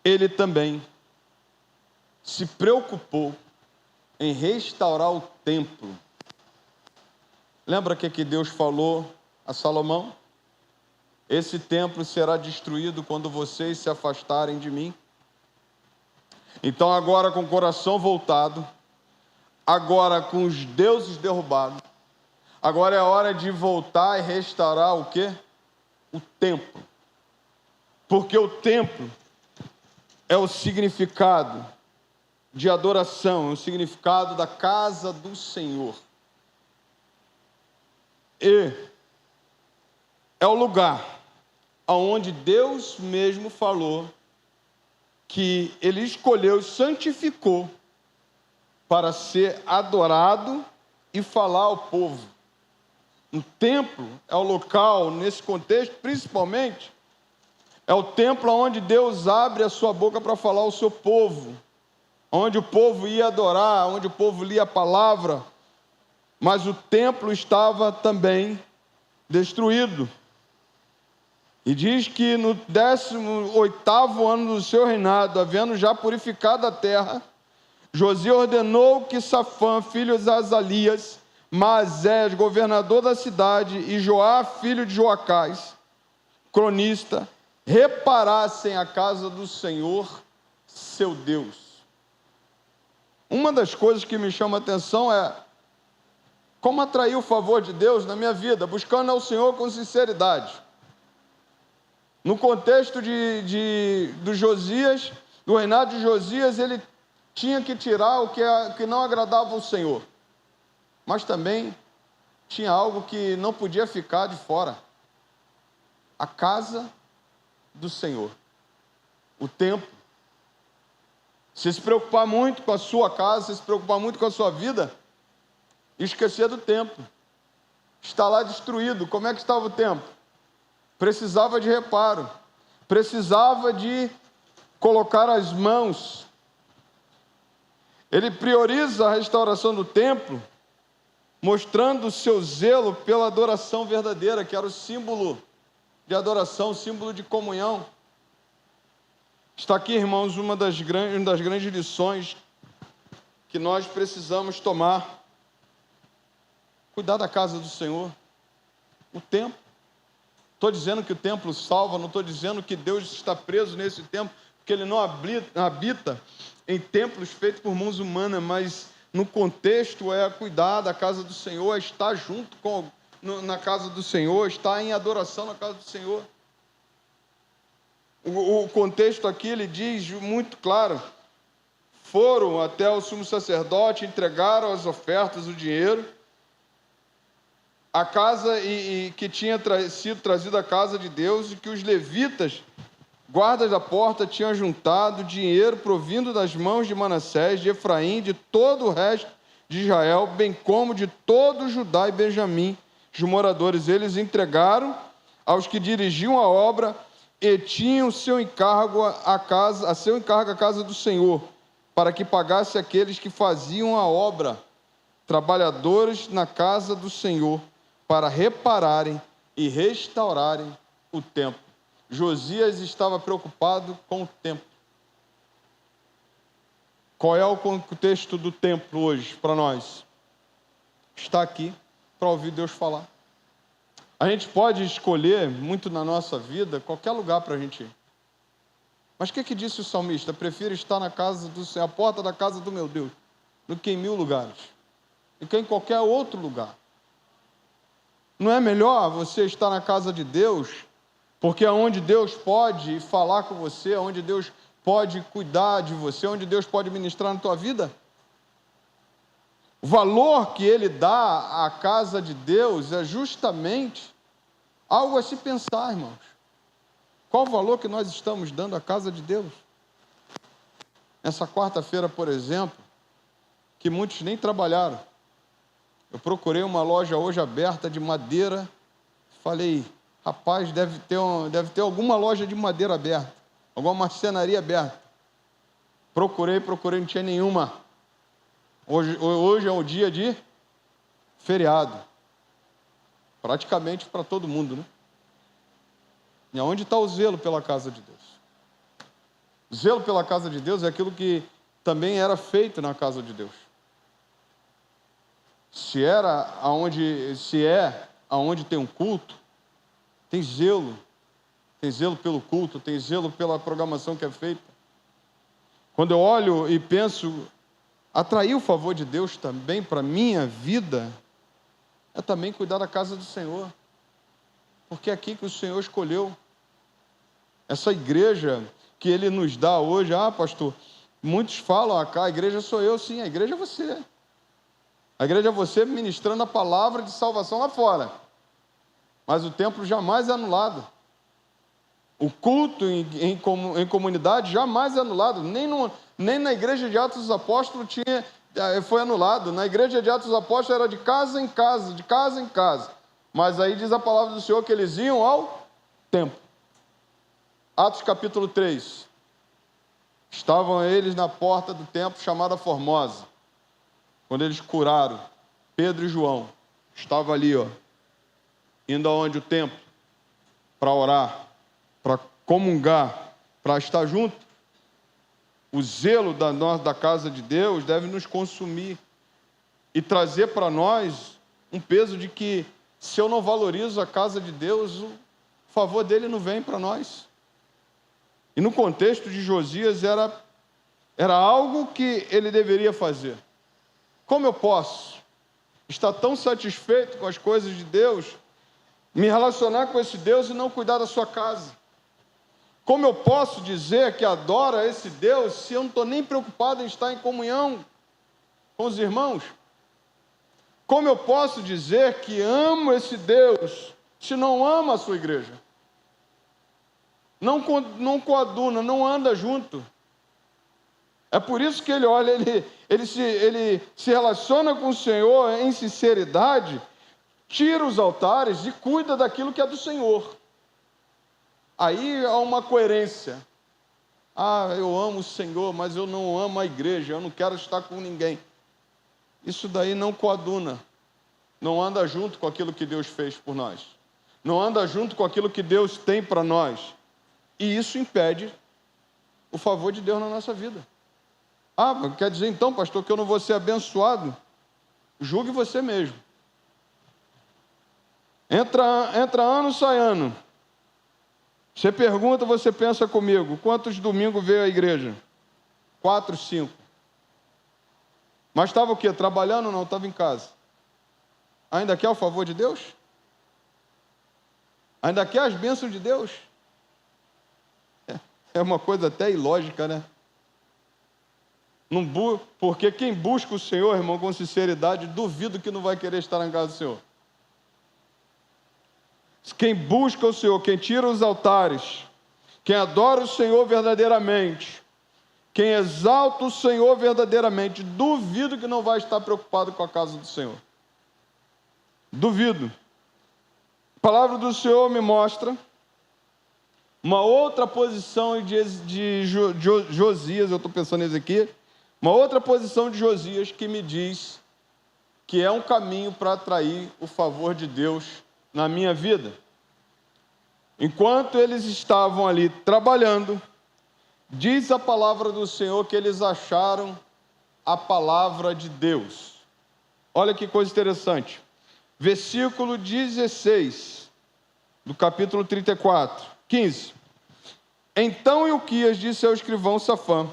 Ele também se preocupou em restaurar o templo. Lembra que Deus falou a Salomão? Esse templo será destruído quando vocês se afastarem de mim. Então agora com o coração voltado, agora com os deuses derrubados, agora é a hora de voltar e restaurar o quê? O templo. Porque o templo é o significado de adoração, é o significado da casa do Senhor. E é o lugar onde Deus mesmo falou que Ele escolheu e santificou para ser adorado e falar ao povo. O templo é o local, nesse contexto, principalmente, é o templo onde Deus abre a sua boca para falar ao seu povo, onde o povo ia adorar, onde o povo lia a palavra, mas o templo estava também destruído. E diz que no 18º ano do seu reinado, havendo já purificado a terra, Josias ordenou que Safã, filho de Azalias, Maasés, governador da cidade, e Joá, filho de Joacás, cronista, reparassem a casa do Senhor, seu Deus. Uma das coisas que me chama a atenção é como atrair o favor de Deus na minha vida, buscando ao Senhor com sinceridade. No contexto do Josias, do reinado de Josias, ele tinha que tirar o que não agradava ao Senhor. Mas também tinha algo que não podia ficar de fora. A casa do Senhor. O templo. Se preocupar muito com a sua casa, se preocupar muito com a sua vida, e esquecer do templo. Está lá destruído. Como é que estava o templo? Precisava de reparo. Precisava de colocar as mãos. Ele prioriza a restauração do templo, mostrando o seu zelo pela adoração verdadeira, que era o símbolo de adoração, o símbolo de comunhão. Está aqui, irmãos, uma das grandes lições que nós precisamos tomar. Cuidar da casa do Senhor. O templo. Estou dizendo que o templo salva, não estou dizendo que Deus está preso nesse templo, porque Ele não habita em templos feitos por mãos humanas, mas no contexto é cuidar da casa do Senhor, é estar junto na casa do Senhor, estar em adoração na casa do Senhor. O contexto aqui, ele diz muito claro, foram até o sumo sacerdote, entregaram as ofertas, o dinheiro, a casa que tinha sido trazida à casa de Deus, e que os levitas, guardas da porta, tinham juntado dinheiro provindo das mãos de Manassés, de Efraim, de todo o resto de Israel, bem como de todo Judá e Benjamim, os moradores. Eles entregaram aos que dirigiam a obra e tinham seu encargo a casa do Senhor, para que pagasse aqueles que faziam a obra, trabalhadores na casa do Senhor, para repararem e restaurarem o templo. Josias estava preocupado com o templo. Qual é o contexto do templo hoje para nós? Está aqui para ouvir Deus falar. A gente pode escolher muito na nossa vida qualquer lugar para a gente ir. Mas o que disse o salmista? Prefiro estar na casa do Senhor, a porta da casa do meu Deus, do que em 1000 lugares, do que em qualquer outro lugar. Não é melhor você estar na casa de Deus, porque é onde Deus pode falar com você, é onde Deus pode cuidar de você, é onde Deus pode ministrar na tua vida? O valor que ele dá à casa de Deus é justamente algo a se pensar, irmãos. Qual o valor que nós estamos dando à casa de Deus? Essa quarta-feira, por exemplo, que muitos nem trabalharam, eu procurei uma loja hoje aberta de madeira, falei, rapaz, deve ter alguma loja de madeira aberta, alguma marcenaria aberta. Procurei, não tinha nenhuma. Hoje é o dia de feriado, praticamente para todo mundo, né? E aonde está o zelo pela casa de Deus? O zelo pela casa de Deus é aquilo que também era feito na casa de Deus. Se é aonde tem um culto, tem zelo pelo culto, tem zelo pela programação que é feita. Quando eu olho e penso, atrair o favor de Deus também para a minha vida, é também cuidar da casa do Senhor, porque é aqui que o Senhor escolheu. Essa igreja que Ele nos dá hoje, pastor, muitos falam, a igreja sou eu, sim, a igreja é você. A igreja é você ministrando a palavra de salvação lá fora. Mas o templo jamais é anulado. O culto em comunidade jamais é anulado. Nem na igreja de Atos dos Apóstolos foi anulado. Na igreja de Atos dos Apóstolos era de casa em casa, de casa em casa. Mas aí diz a palavra do Senhor que eles iam ao templo. Atos capítulo 3. Estavam eles na porta do templo chamada Formosa. Quando eles curaram Pedro e João, estava ali, indo aonde? O templo, para orar, para comungar, para estar junto. O zelo da casa de Deus deve nos consumir e trazer para nós um peso de que, se eu não valorizo a casa de Deus, o favor dele não vem para nós. E no contexto de Josias era algo que ele deveria fazer. Como eu posso estar tão satisfeito com as coisas de Deus, me relacionar com esse Deus e não cuidar da sua casa? Como eu posso dizer que adoro a esse Deus se eu não estou nem preocupado em estar em comunhão com os irmãos? Como eu posso dizer que amo esse Deus se não amo a sua igreja? Não coaduna, não anda junto. É por isso que ele olha, ele se relaciona com o Senhor em sinceridade, tira os altares e cuida daquilo que é do Senhor. Aí há uma coerência. Eu amo o Senhor, mas eu não amo a igreja, eu não quero estar com ninguém. Isso daí não coaduna, não anda junto com aquilo que Deus fez por nós, não anda junto com aquilo que Deus tem para nós. E isso impede o favor de Deus na nossa vida. Quer dizer então, pastor, que eu não vou ser abençoado? Julgue você mesmo. Entra ano, sai ano. Você pergunta, você pensa comigo, quantos domingos veio à igreja? 4, 5. Mas estava o quê? Trabalhando ou não? Estava em casa. Ainda quer o favor de Deus? Ainda quer as bênçãos de Deus? É uma coisa até ilógica, né? Porque quem busca o Senhor, irmão, com sinceridade, duvido que não vai querer estar na casa do Senhor. Quem busca o Senhor, quem tira os altares, quem adora o Senhor verdadeiramente, quem exalta o Senhor verdadeiramente, duvido que não vai estar preocupado com a casa do Senhor. Duvido. A palavra do Senhor me mostra uma outra posição de Josias, eu estou pensando nisso aqui, uma outra posição de Josias que me diz que é um caminho para atrair o favor de Deus na minha vida. Enquanto eles estavam ali trabalhando, diz a palavra do Senhor que eles acharam a palavra de Deus. Olha que coisa interessante. Versículo 16, do capítulo 34, 15. Então Ilquias disse ao escrivão Safã: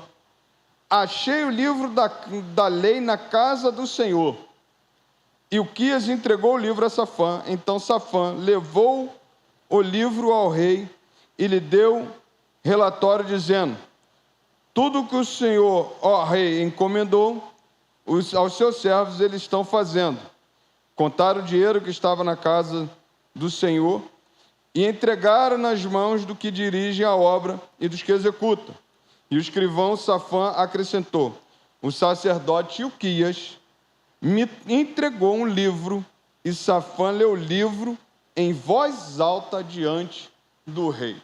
achei o livro da lei na casa do Senhor. Ilquias entregou o livro a Safã. Então Safã levou o livro ao rei e lhe deu relatório dizendo: tudo que o Senhor, ó rei, encomendou aos seus servos, eles estão fazendo. Contaram o dinheiro que estava na casa do Senhor e entregaram nas mãos do que dirige a obra e dos que executam. E o escrivão Safã acrescentou: o sacerdote Ilquias me entregou um livro, e Safã leu o livro em voz alta diante do rei.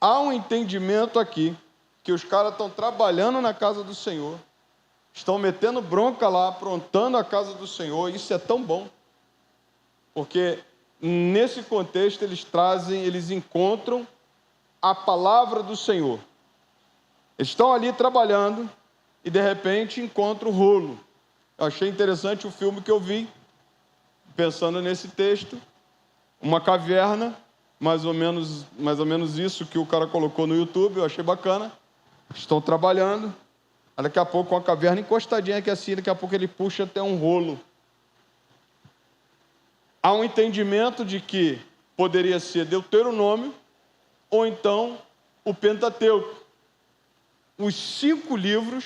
Há um entendimento aqui que os caras estão trabalhando na casa do Senhor, estão metendo bronca lá, aprontando a casa do Senhor. Isso é tão bom, porque nesse contexto eles encontram a palavra do Senhor. Eles estão ali trabalhando e de repente encontram um rolo. Eu achei interessante o filme que eu vi, pensando nesse texto, uma caverna, mais ou menos isso que o cara colocou no YouTube, eu achei bacana. Estão trabalhando, daqui a pouco com a caverna encostadinha aqui assim, daqui a pouco ele puxa até um rolo. Há um entendimento de que poderia ser Deuteronômio ou então o Pentateuco. Os 5 livros,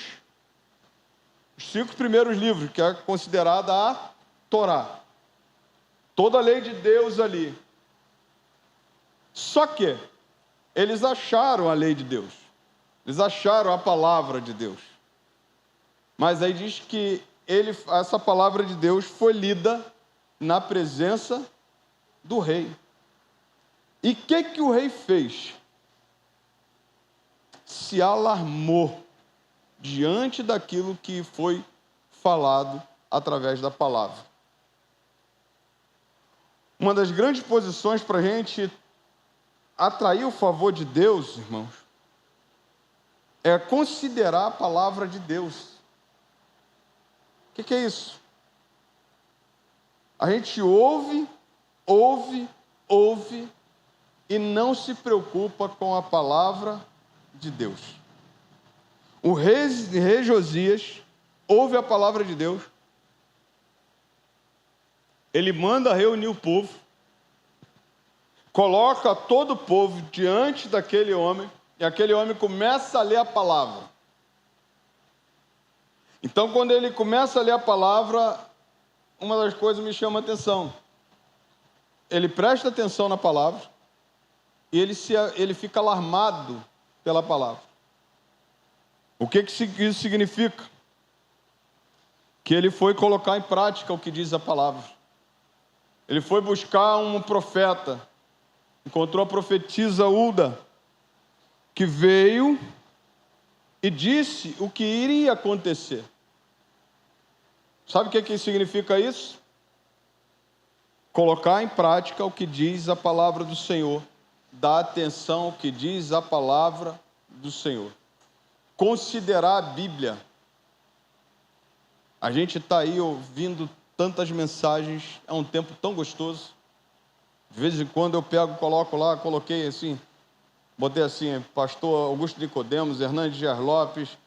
os 5 primeiros livros, que é considerada a Torá. Toda a lei de Deus ali. Só que eles acharam a lei de Deus. Eles acharam a palavra de Deus. Mas aí diz que essa palavra de Deus foi lida na presença do rei. E o que o rei fez? Se alarmou diante daquilo que foi falado através da palavra. Uma das grandes posições para a gente atrair o favor de Deus, irmãos, é considerar a palavra de Deus. O que é isso? A gente ouve e não se preocupa com a palavra de Deus. O rei Josias ouve a palavra de Deus. Ele manda reunir o povo, coloca todo o povo diante daquele homem, e aquele homem começa a ler a palavra. Então, quando ele começa a ler a palavra, uma das coisas me chama a atenção. Ele presta atenção na palavra e ele fica alarmado pela palavra. O que isso significa? Que ele foi colocar em prática o que diz a palavra. Ele foi buscar um profeta, encontrou a profetisa Hulda, que veio e disse o que iria acontecer. Sabe o que significa isso? Colocar em prática o que diz a palavra do Senhor. Dar atenção ao que diz a palavra do Senhor. Considerar a Bíblia. A gente está aí ouvindo tantas mensagens, é um tempo tão gostoso. De vez em quando eu pego, coloco lá, coloquei assim, botei assim, pastor Augusto Nicodemos, Hernandes Dias Lopes,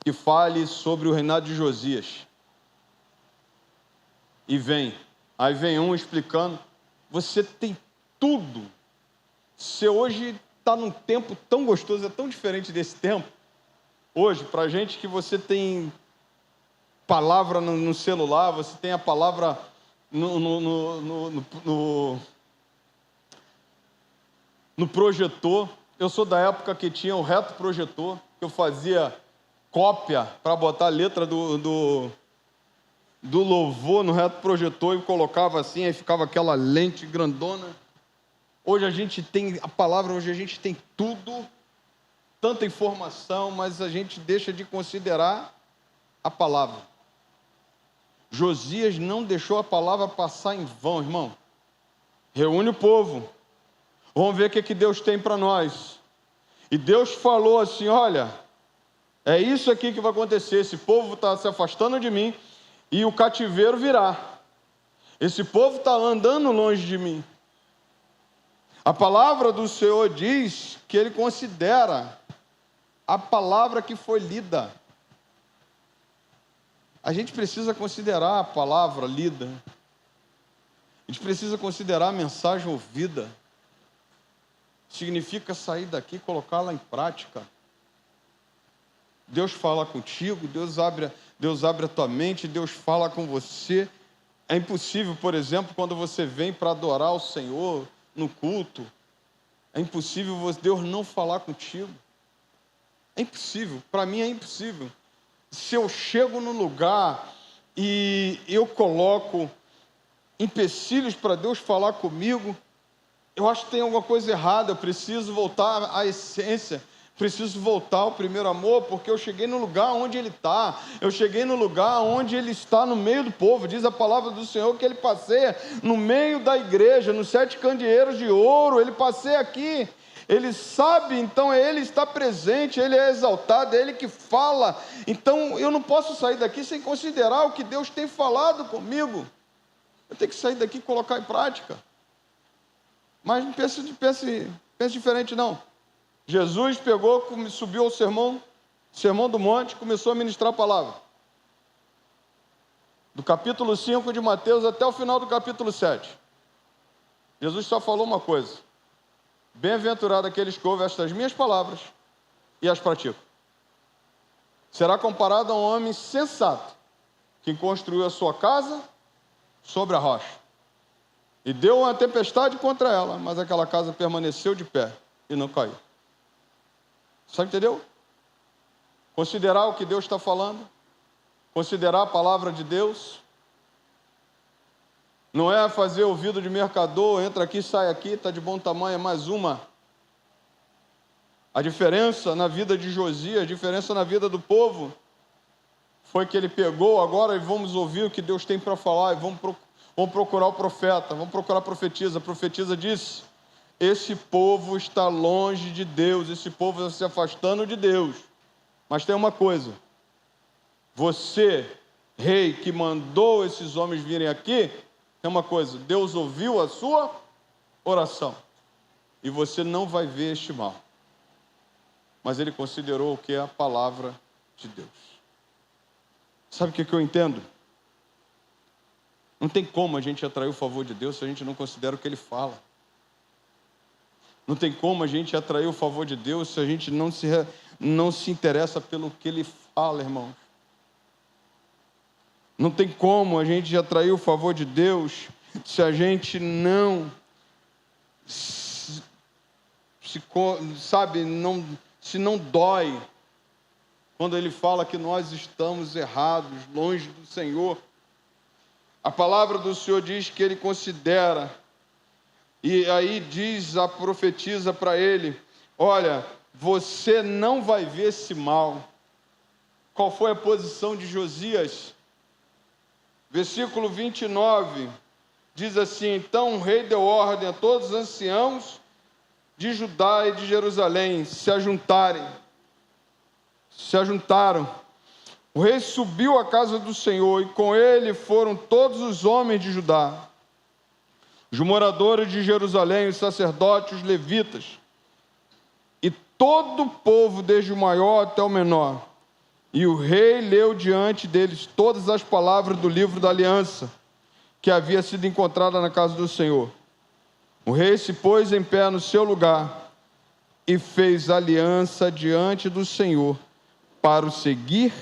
que fale sobre o reinado de Josias. E aí vem um explicando, você tem tudo. Você hoje está num tempo tão gostoso, é tão diferente desse tempo. Hoje, para a gente que você tem palavra no celular, você tem a palavra no projetor. Eu sou da época que tinha o reto projetor, que eu fazia cópia para botar a letra do louvor no reto projetor e colocava assim, aí ficava aquela lente grandona. Hoje a gente tem a palavra, hoje a gente tem tudo, tanta informação, mas a gente deixa de considerar a palavra. Josias não deixou a palavra passar em vão, irmão. Reúne o povo. Vamos ver o que Deus tem para nós. E Deus falou assim, olha, É isso aqui que vai acontecer. Esse povo está se afastando de mim e o cativeiro virá. Esse povo está andando longe de mim. A palavra do Senhor diz que Ele considera a palavra que foi lida. A gente precisa considerar a palavra lida. A gente precisa considerar a mensagem ouvida. Significa sair daqui e colocá-la em prática. Deus fala contigo, Deus abre a tua mente, Deus fala com você. É impossível, por exemplo, quando você vem para adorar o Senhor no culto, é impossível Deus não falar contigo. É impossível, para mim é impossível. Se eu chego no lugar e eu coloco empecilhos para Deus falar comigo, eu acho que tem alguma coisa errada, eu preciso voltar à essência, preciso voltar ao primeiro amor, porque eu cheguei no lugar onde Ele está, eu cheguei no lugar onde Ele está no meio do povo. Diz a palavra do Senhor que Ele passeia no meio da igreja, nos 7 candeeiros de ouro, Ele passeia aqui. Ele sabe, então Ele está presente, Ele é exaltado, é Ele que fala. Então eu não posso sair daqui sem considerar o que Deus tem falado comigo. Eu tenho que sair daqui e colocar em prática. Mas não pense diferente não. Jesus pegou, subiu ao sermão do monte, começou a ministrar a palavra. Do capítulo 5 de Mateus até o final do capítulo 7. Jesus só falou uma coisa: bem-aventurado aqueles que ouvem estas minhas palavras e as praticam. Será comparado a um homem sensato, que construiu a sua casa sobre a rocha. E deu uma tempestade contra ela, mas aquela casa permaneceu de pé e não caiu. Sabe, entendeu? Considerar o que Deus está falando, considerar a palavra de Deus. Não é fazer ouvido de mercador, entra aqui, sai aqui, está de bom tamanho, é mais uma. A diferença na vida de Josias, a diferença na vida do povo, foi que ele pegou agora e vamos ouvir o que Deus tem para falar, e vamos procurar o profeta, vamos procurar a profetisa. A profetisa disse: esse povo está longe de Deus, esse povo está se afastando de Deus. Mas tem uma coisa: você, rei, que mandou esses homens virem aqui, tem uma coisa: Deus ouviu a sua oração, e você não vai ver este mal. Mas ele considerou o que é a palavra de Deus. Sabe o que eu entendo? Não tem como a gente atrair o favor de Deus se a gente não considera o que Ele fala. Não tem como a gente atrair o favor de Deus se a gente não se interessa pelo que Ele fala, irmãos. Não tem como a gente atrair o favor de Deus se a gente não se não dói quando Ele fala que nós estamos errados, longe do Senhor. A palavra do Senhor diz que Ele considera, e aí diz a profetisa para ele: olha, você não vai ver esse mal. Qual foi a posição de Josias? Versículo 29 diz assim: então o rei deu ordem a todos os anciãos de Judá e de Jerusalém se ajuntaram. O rei subiu à casa do Senhor, e com ele foram todos os homens de Judá, os moradores de Jerusalém, os sacerdotes, os levitas, e todo o povo, desde o maior até o menor. E o rei leu diante deles todas as palavras do livro da aliança, que havia sido encontrada na casa do Senhor. O rei se pôs em pé no seu lugar e fez aliança diante do Senhor para o seguir,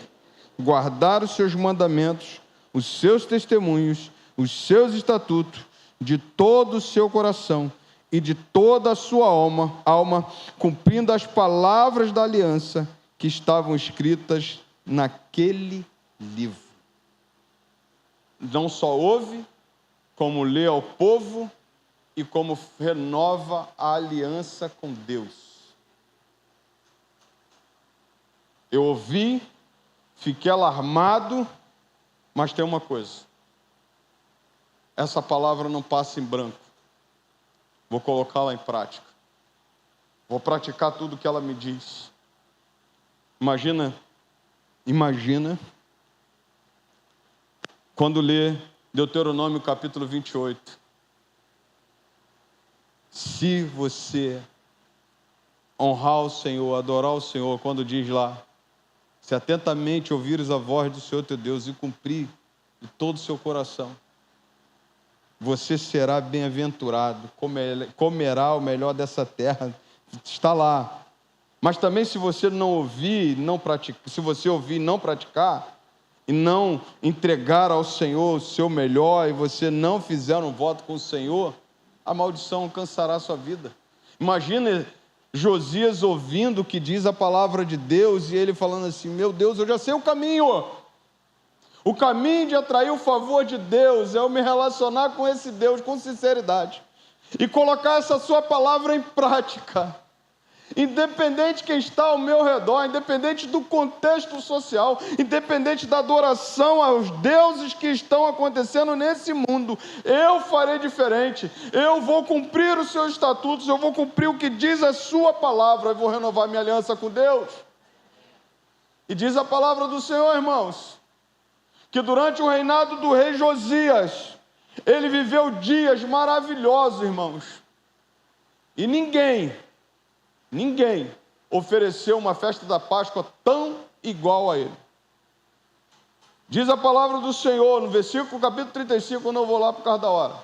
guardar os seus mandamentos, os seus testemunhos, os seus estatutos, de todo o seu coração e de toda a sua alma, cumprindo as palavras da aliança que estavam escritas naquele livro. Não só ouve, como lê ao povo e como renova a aliança com Deus. Eu ouvi, fiquei alarmado, mas tem uma coisa: essa palavra não passa em branco. Vou colocá-la em prática. Vou praticar tudo que ela me diz. Imagina imagina quando lê Deuteronômio capítulo 28. Se você honrar o Senhor, adorar o Senhor, quando diz lá, se atentamente ouvires a voz do Senhor teu Deus e cumprir de todo o seu coração, você será bem-aventurado, comerá o melhor dessa terra, está lá. Mas também se você não ouvir, não praticar, se você ouvir e não praticar, e não entregar ao Senhor o seu melhor, e você não fizer um voto com o Senhor, a maldição alcançará a sua vida. Imagina Josias ouvindo o que diz a palavra de Deus, e ele falando assim, meu Deus, eu já sei o caminho. O caminho de atrair o favor de Deus é eu me relacionar com esse Deus com sinceridade e colocar essa sua palavra em prática. Independente de quem está ao meu redor, independente do contexto social, independente da adoração aos deuses que estão acontecendo nesse mundo, eu farei diferente. Eu vou cumprir os seus estatutos, eu vou cumprir o que diz a sua palavra, eu vou renovar minha aliança com Deus. E diz a palavra do Senhor, irmãos, que durante o reinado do rei Josias, ele viveu dias maravilhosos, irmãos. E ninguém ofereceu uma festa da Páscoa tão igual a ele. Diz a palavra do Senhor, no versículo capítulo 35, eu não vou lá por causa da hora,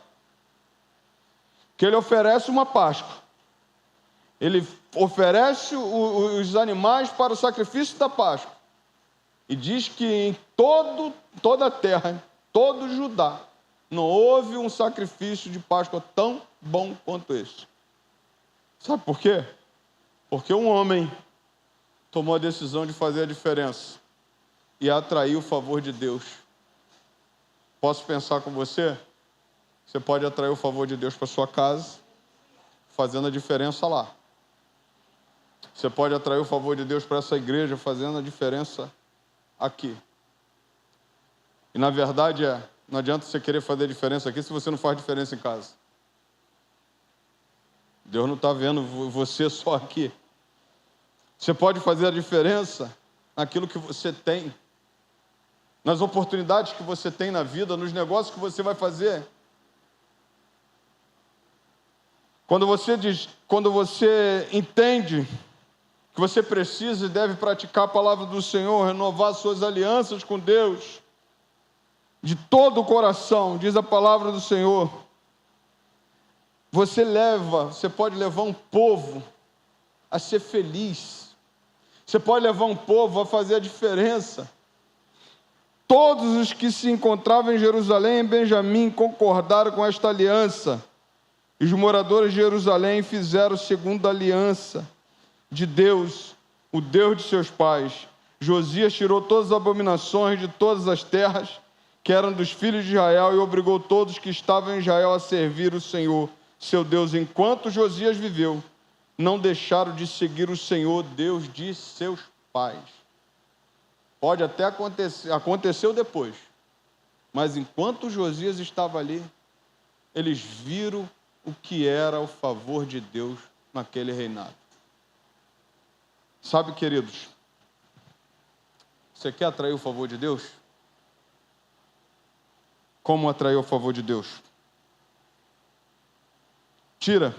que ele oferece uma Páscoa. Ele oferece os animais para o sacrifício da Páscoa. E diz que em toda a terra, em todo Judá, não houve um sacrifício de Páscoa tão bom quanto esse. Sabe por quê? Porque um homem tomou a decisão de fazer a diferença e atrair o favor de Deus. Posso pensar com você? Você pode atrair o favor de Deus para sua casa, fazendo a diferença lá. Você pode atrair o favor de Deus para essa igreja, fazendo a diferença aqui. E na verdade não adianta você querer fazer a diferença aqui se você não faz diferença em casa. Deus não está vendo você só aqui. Você pode fazer a diferença naquilo que você tem, nas oportunidades que você tem na vida, nos negócios que você vai fazer. Quando você entende que você precisa e deve praticar a palavra do Senhor, renovar suas alianças com Deus, de todo o coração, diz a palavra do Senhor, você pode levar um povo a ser feliz, você pode levar um povo a fazer a diferença. Todos os que se encontravam em Jerusalém e Benjamim concordaram com esta aliança, e os moradores de Jerusalém fizeram segundo a aliança de Deus, o Deus de seus pais. Josias tirou todas as abominações de todas as terras que eram dos filhos de Israel e obrigou todos que estavam em Israel a servir o Senhor, seu Deus. Enquanto Josias viveu, não deixaram de seguir o Senhor, Deus de seus pais. Pode até acontecer, aconteceu depois, mas enquanto Josias estava ali, eles viram o que era o favor de Deus naquele reinado. Sabe, queridos, você quer atrair o favor de Deus? Como atrair o favor de Deus? Tira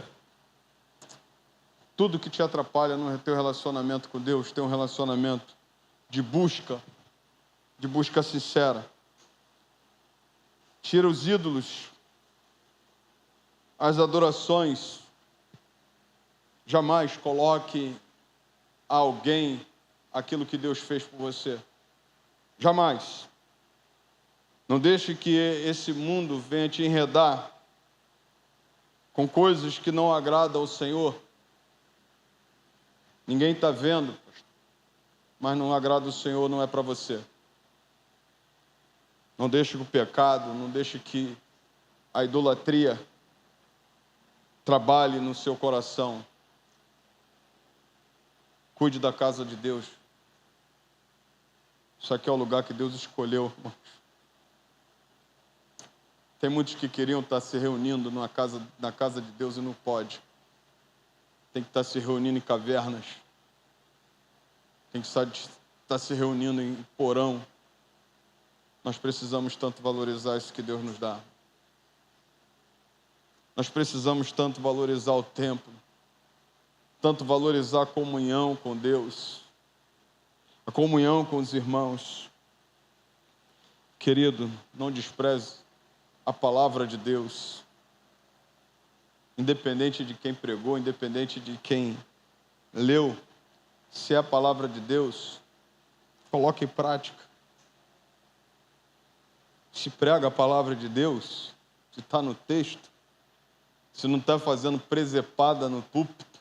tudo que te atrapalha no teu relacionamento com Deus, ter um relacionamento de busca sincera. Tira os ídolos, as adorações. Jamais coloque a alguém aquilo que Deus fez por você. Jamais. Não deixe que esse mundo venha te enredar com coisas que não agradam ao Senhor. Ninguém está vendo, mas não agrada o Senhor, não é para você. Não deixe que o pecado, não deixe que a idolatria trabalhe no seu coração. Cuide da casa de Deus. Isso aqui é o lugar que Deus escolheu, irmãos. Tem muitos que queriam estar se reunindo na casa de Deus e não pode. Tem que estar se reunindo em cavernas. Tem que estar está se reunindo em porão, nós precisamos tanto valorizar isso que Deus nos dá. Nós precisamos tanto valorizar o templo, tanto valorizar a comunhão com Deus, a comunhão com os irmãos. Querido, não despreze a palavra de Deus, independente de quem pregou, independente de quem leu, se é a palavra de Deus, coloque em prática. Se prega a palavra de Deus, se está no texto, se não está fazendo presepada no púlpito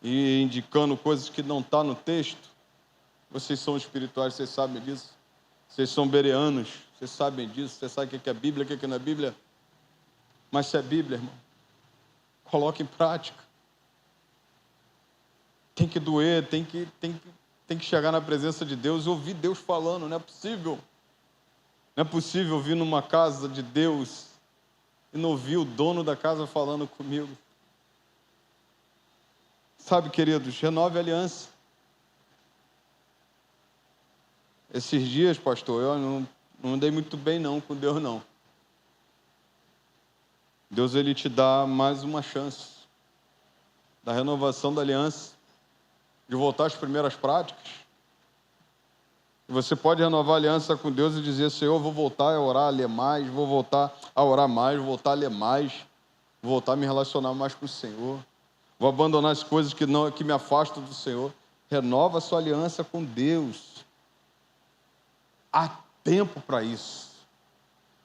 e indicando coisas que não estão no texto, vocês são espirituais, vocês sabem disso. Vocês são bereanos, vocês sabem disso, vocês sabem o que é Bíblia, o que não é Bíblia. Mas se é Bíblia, irmão, coloque em prática. Tem que doer, tem que chegar na presença de Deus e ouvir Deus falando, não é possível. Não é possível vir numa casa de Deus e não ouvir o dono da casa falando comigo. Sabe, queridos, renove a aliança. Esses dias, pastor, eu não andei muito bem não com Deus, não. Deus, Ele te dá mais uma chance da renovação da aliança, de voltar às primeiras práticas. E você pode renovar a aliança com Deus e dizer: Senhor, eu vou voltar a orar, a ler mais, vou voltar a orar mais, vou voltar a ler mais, vou voltar a me relacionar mais com o Senhor, vou abandonar as coisas que me afastam do Senhor. Renova a sua aliança com Deus. Há tempo para isso.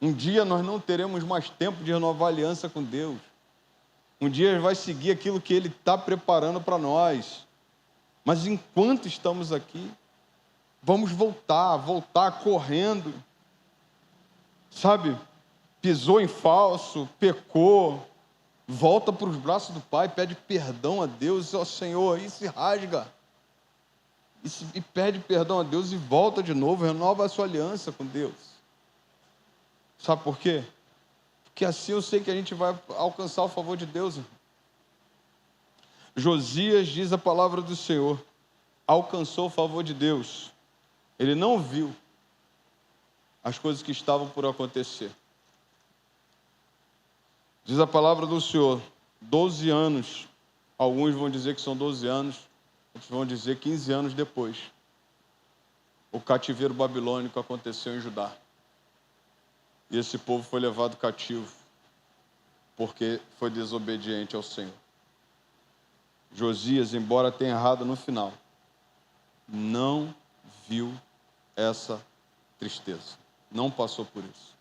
Um dia nós não teremos mais tempo de renovar a aliança com Deus. Um dia Ele vai seguir aquilo que Ele está preparando para nós. Mas enquanto estamos aqui, vamos voltar correndo. Sabe? Pisou em falso, pecou, volta para os braços do Pai, pede perdão a Deus, ó Senhor, e se rasga. E pede perdão a Deus e volta de novo, renova a sua aliança com Deus. Sabe por quê? Porque assim eu sei que a gente vai alcançar o favor de Deus. Josias, diz a palavra do Senhor, alcançou o favor de Deus. Ele não viu as coisas que estavam por acontecer. Diz a palavra do Senhor, 12 anos, alguns vão dizer que são 12 anos, outros vão dizer 15 anos depois, o cativeiro babilônico aconteceu em Judá. E esse povo foi levado cativo, porque foi desobediente ao Senhor. Josias, embora tenha errado no final, não viu essa tristeza, não passou por isso.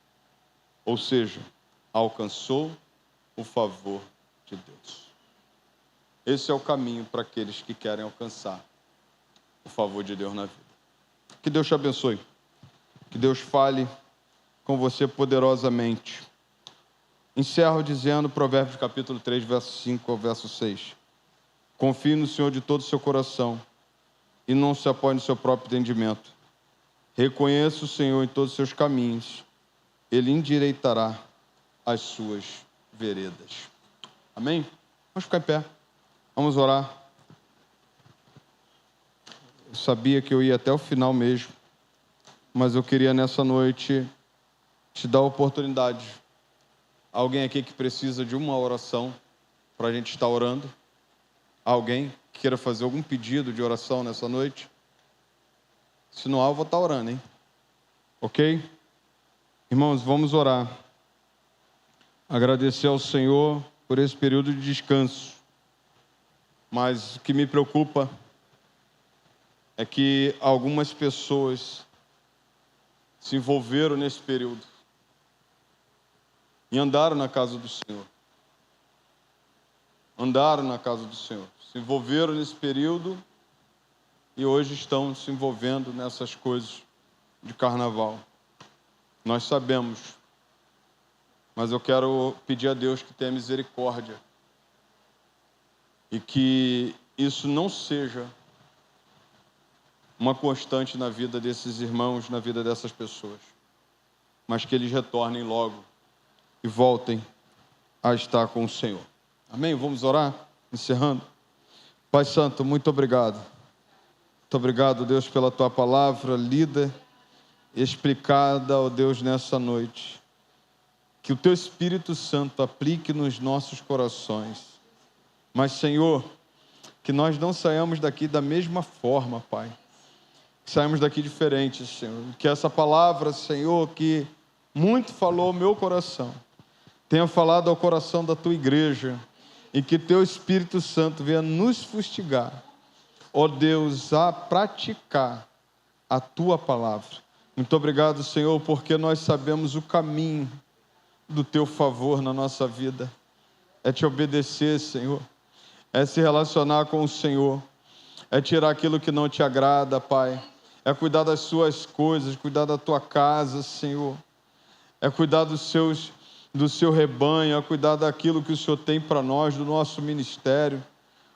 Ou seja, alcançou o favor de Deus. Esse é o caminho para aqueles que querem alcançar o favor de Deus na vida. Que Deus te abençoe. Que Deus fale com você poderosamente. Encerro dizendo Provérbios capítulo 3, verso 5 ao verso 6. Confie no Senhor de todo o seu coração e não se apoie no seu próprio entendimento. Reconheça o Senhor em todos os seus caminhos. Ele endireitará as suas veredas. Amém? Vamos ficar em pé. Vamos orar. Eu sabia que eu ia até o final mesmo, mas eu queria nessa noite te dar a oportunidade. Alguém aqui que precisa de uma oração para a gente estar orando? Alguém que queira fazer algum pedido de oração nessa noite? Se não há, eu vou estar orando, hein? Ok? Irmãos, vamos orar. Agradecer ao Senhor por esse período de descanso. Mas o que me preocupa é que algumas pessoas se envolveram nesse período e andaram na casa do Senhor. Andaram na casa do Senhor. Se envolveram nesse período e hoje estão se envolvendo nessas coisas de carnaval. Nós sabemos, mas eu quero pedir a Deus que tenha misericórdia e que isso não seja uma constante na vida desses irmãos, na vida dessas pessoas, mas que eles retornem logo e voltem a estar com o Senhor. Amém? Vamos orar? Encerrando. Pai Santo, muito obrigado. Muito obrigado, Deus, pela Tua palavra lida e explicada, ó Deus, nessa noite. Que o Teu Espírito Santo aplique nos nossos corações. Mas, Senhor, que nós não saiamos daqui da mesma forma, Pai. Que saímos daqui diferentes, Senhor. Que essa palavra, Senhor, que muito falou ao meu coração, tenha falado ao coração da Tua igreja, e que Teu Espírito Santo venha nos fustigar, ó Deus, a praticar a Tua palavra. Muito obrigado, Senhor, porque nós sabemos o caminho do Teu favor na nossa vida. É Te obedecer, Senhor. É se relacionar com o Senhor. É tirar aquilo que não Te agrada, Pai. É cuidar das Suas coisas, cuidar da Tua casa, Senhor. É cuidar do Seu rebanho, é cuidar daquilo que o Senhor tem para nós, do nosso ministério.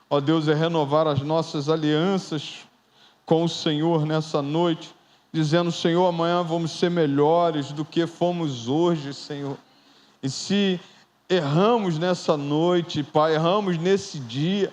Ó Deus, é renovar as nossas alianças com o Senhor nessa noite, dizendo, Senhor, amanhã vamos ser melhores do que fomos hoje, Senhor. E se erramos nessa noite, Pai, erramos nesse dia,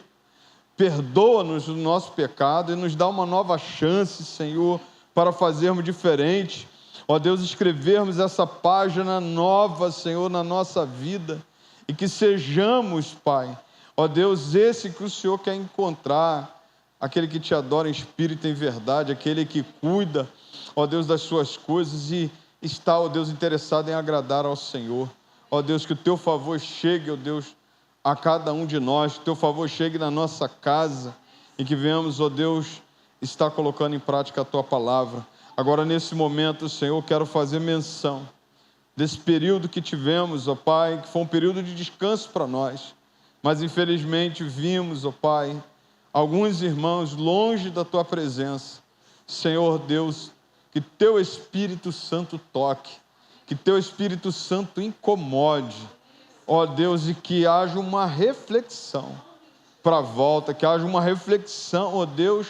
perdoa-nos do nosso pecado e nos dá uma nova chance, Senhor, para fazermos diferente. Ó Deus, escrevermos essa página nova, Senhor, na nossa vida, e que sejamos, Pai, ó Deus, esse que o Senhor quer encontrar, aquele que Te adora em espírito e em verdade, aquele que cuida, ó Deus, das Suas coisas e está, ó Deus, interessado em agradar ao Senhor. Ó Deus, que o Teu favor chegue, ó Deus, a cada um de nós, que o Teu favor chegue na nossa casa e que venhamos, ó Deus, estar colocando em prática a Tua palavra. Agora, nesse momento, Senhor, quero fazer menção desse período que tivemos, ó Pai, que foi um período de descanso para nós. Mas, infelizmente, vimos, ó Pai, alguns irmãos longe da Tua presença. Senhor Deus, que Teu Espírito Santo toque, que Teu Espírito Santo incomode, ó Deus, e que haja uma reflexão para a volta, que haja uma reflexão, ó Deus,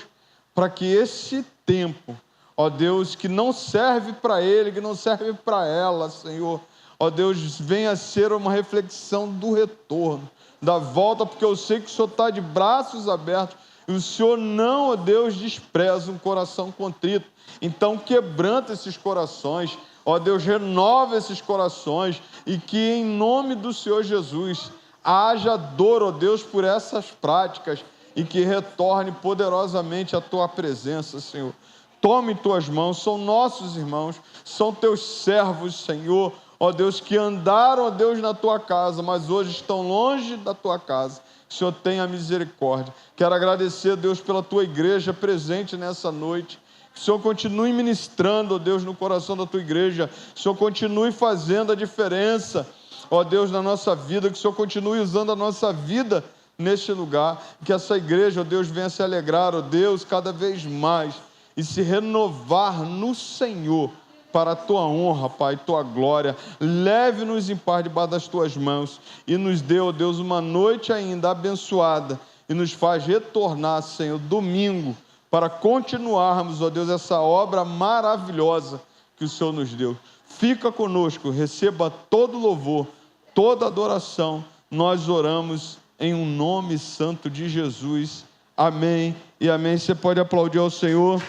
para que esse tempo, ó Deus, que não serve para ele, que não serve para ela, Senhor, ó Deus, venha a ser uma reflexão do retorno, da volta, porque eu sei que o Senhor está de braços abertos, e o Senhor não, ó Deus, despreza um coração contrito. Então, quebranta esses corações, ó Deus, renova esses corações, e que em nome do Senhor Jesus, haja dor, ó Deus, por essas práticas, e que retorne poderosamente a Tua presença, Senhor. Tome em Tuas mãos, são nossos irmãos, são Teus servos, Senhor, ó Deus, que andaram, ó Deus, na Tua casa, mas hoje estão longe da Tua casa. Que o Senhor tenha misericórdia. Quero agradecer, Deus, pela Tua igreja presente nessa noite. Que o Senhor continue ministrando, ó Deus, no coração da Tua igreja. Que o Senhor continue fazendo a diferença, ó Deus, na nossa vida. Que o Senhor continue usando a nossa vida neste lugar. Que essa igreja, ó Deus, venha se alegrar, ó Deus, cada vez mais e se renovar no Senhor, para a Tua honra, Pai, Tua glória. Leve-nos em paz debaixo das Tuas mãos e nos dê, ó Deus, uma noite ainda abençoada e nos faz retornar, Senhor, domingo, para continuarmos, ó Deus, essa obra maravilhosa que o Senhor nos deu. Fica conosco, receba todo louvor, toda adoração. Nós oramos em um nome santo de Jesus. Amém e amém. Você pode aplaudir ao Senhor.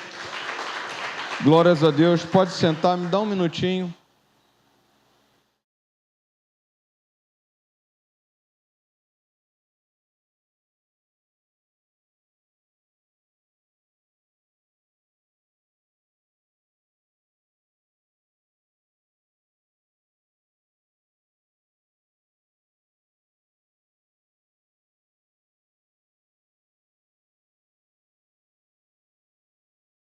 Glórias a Deus. Pode sentar, me dá um minutinho.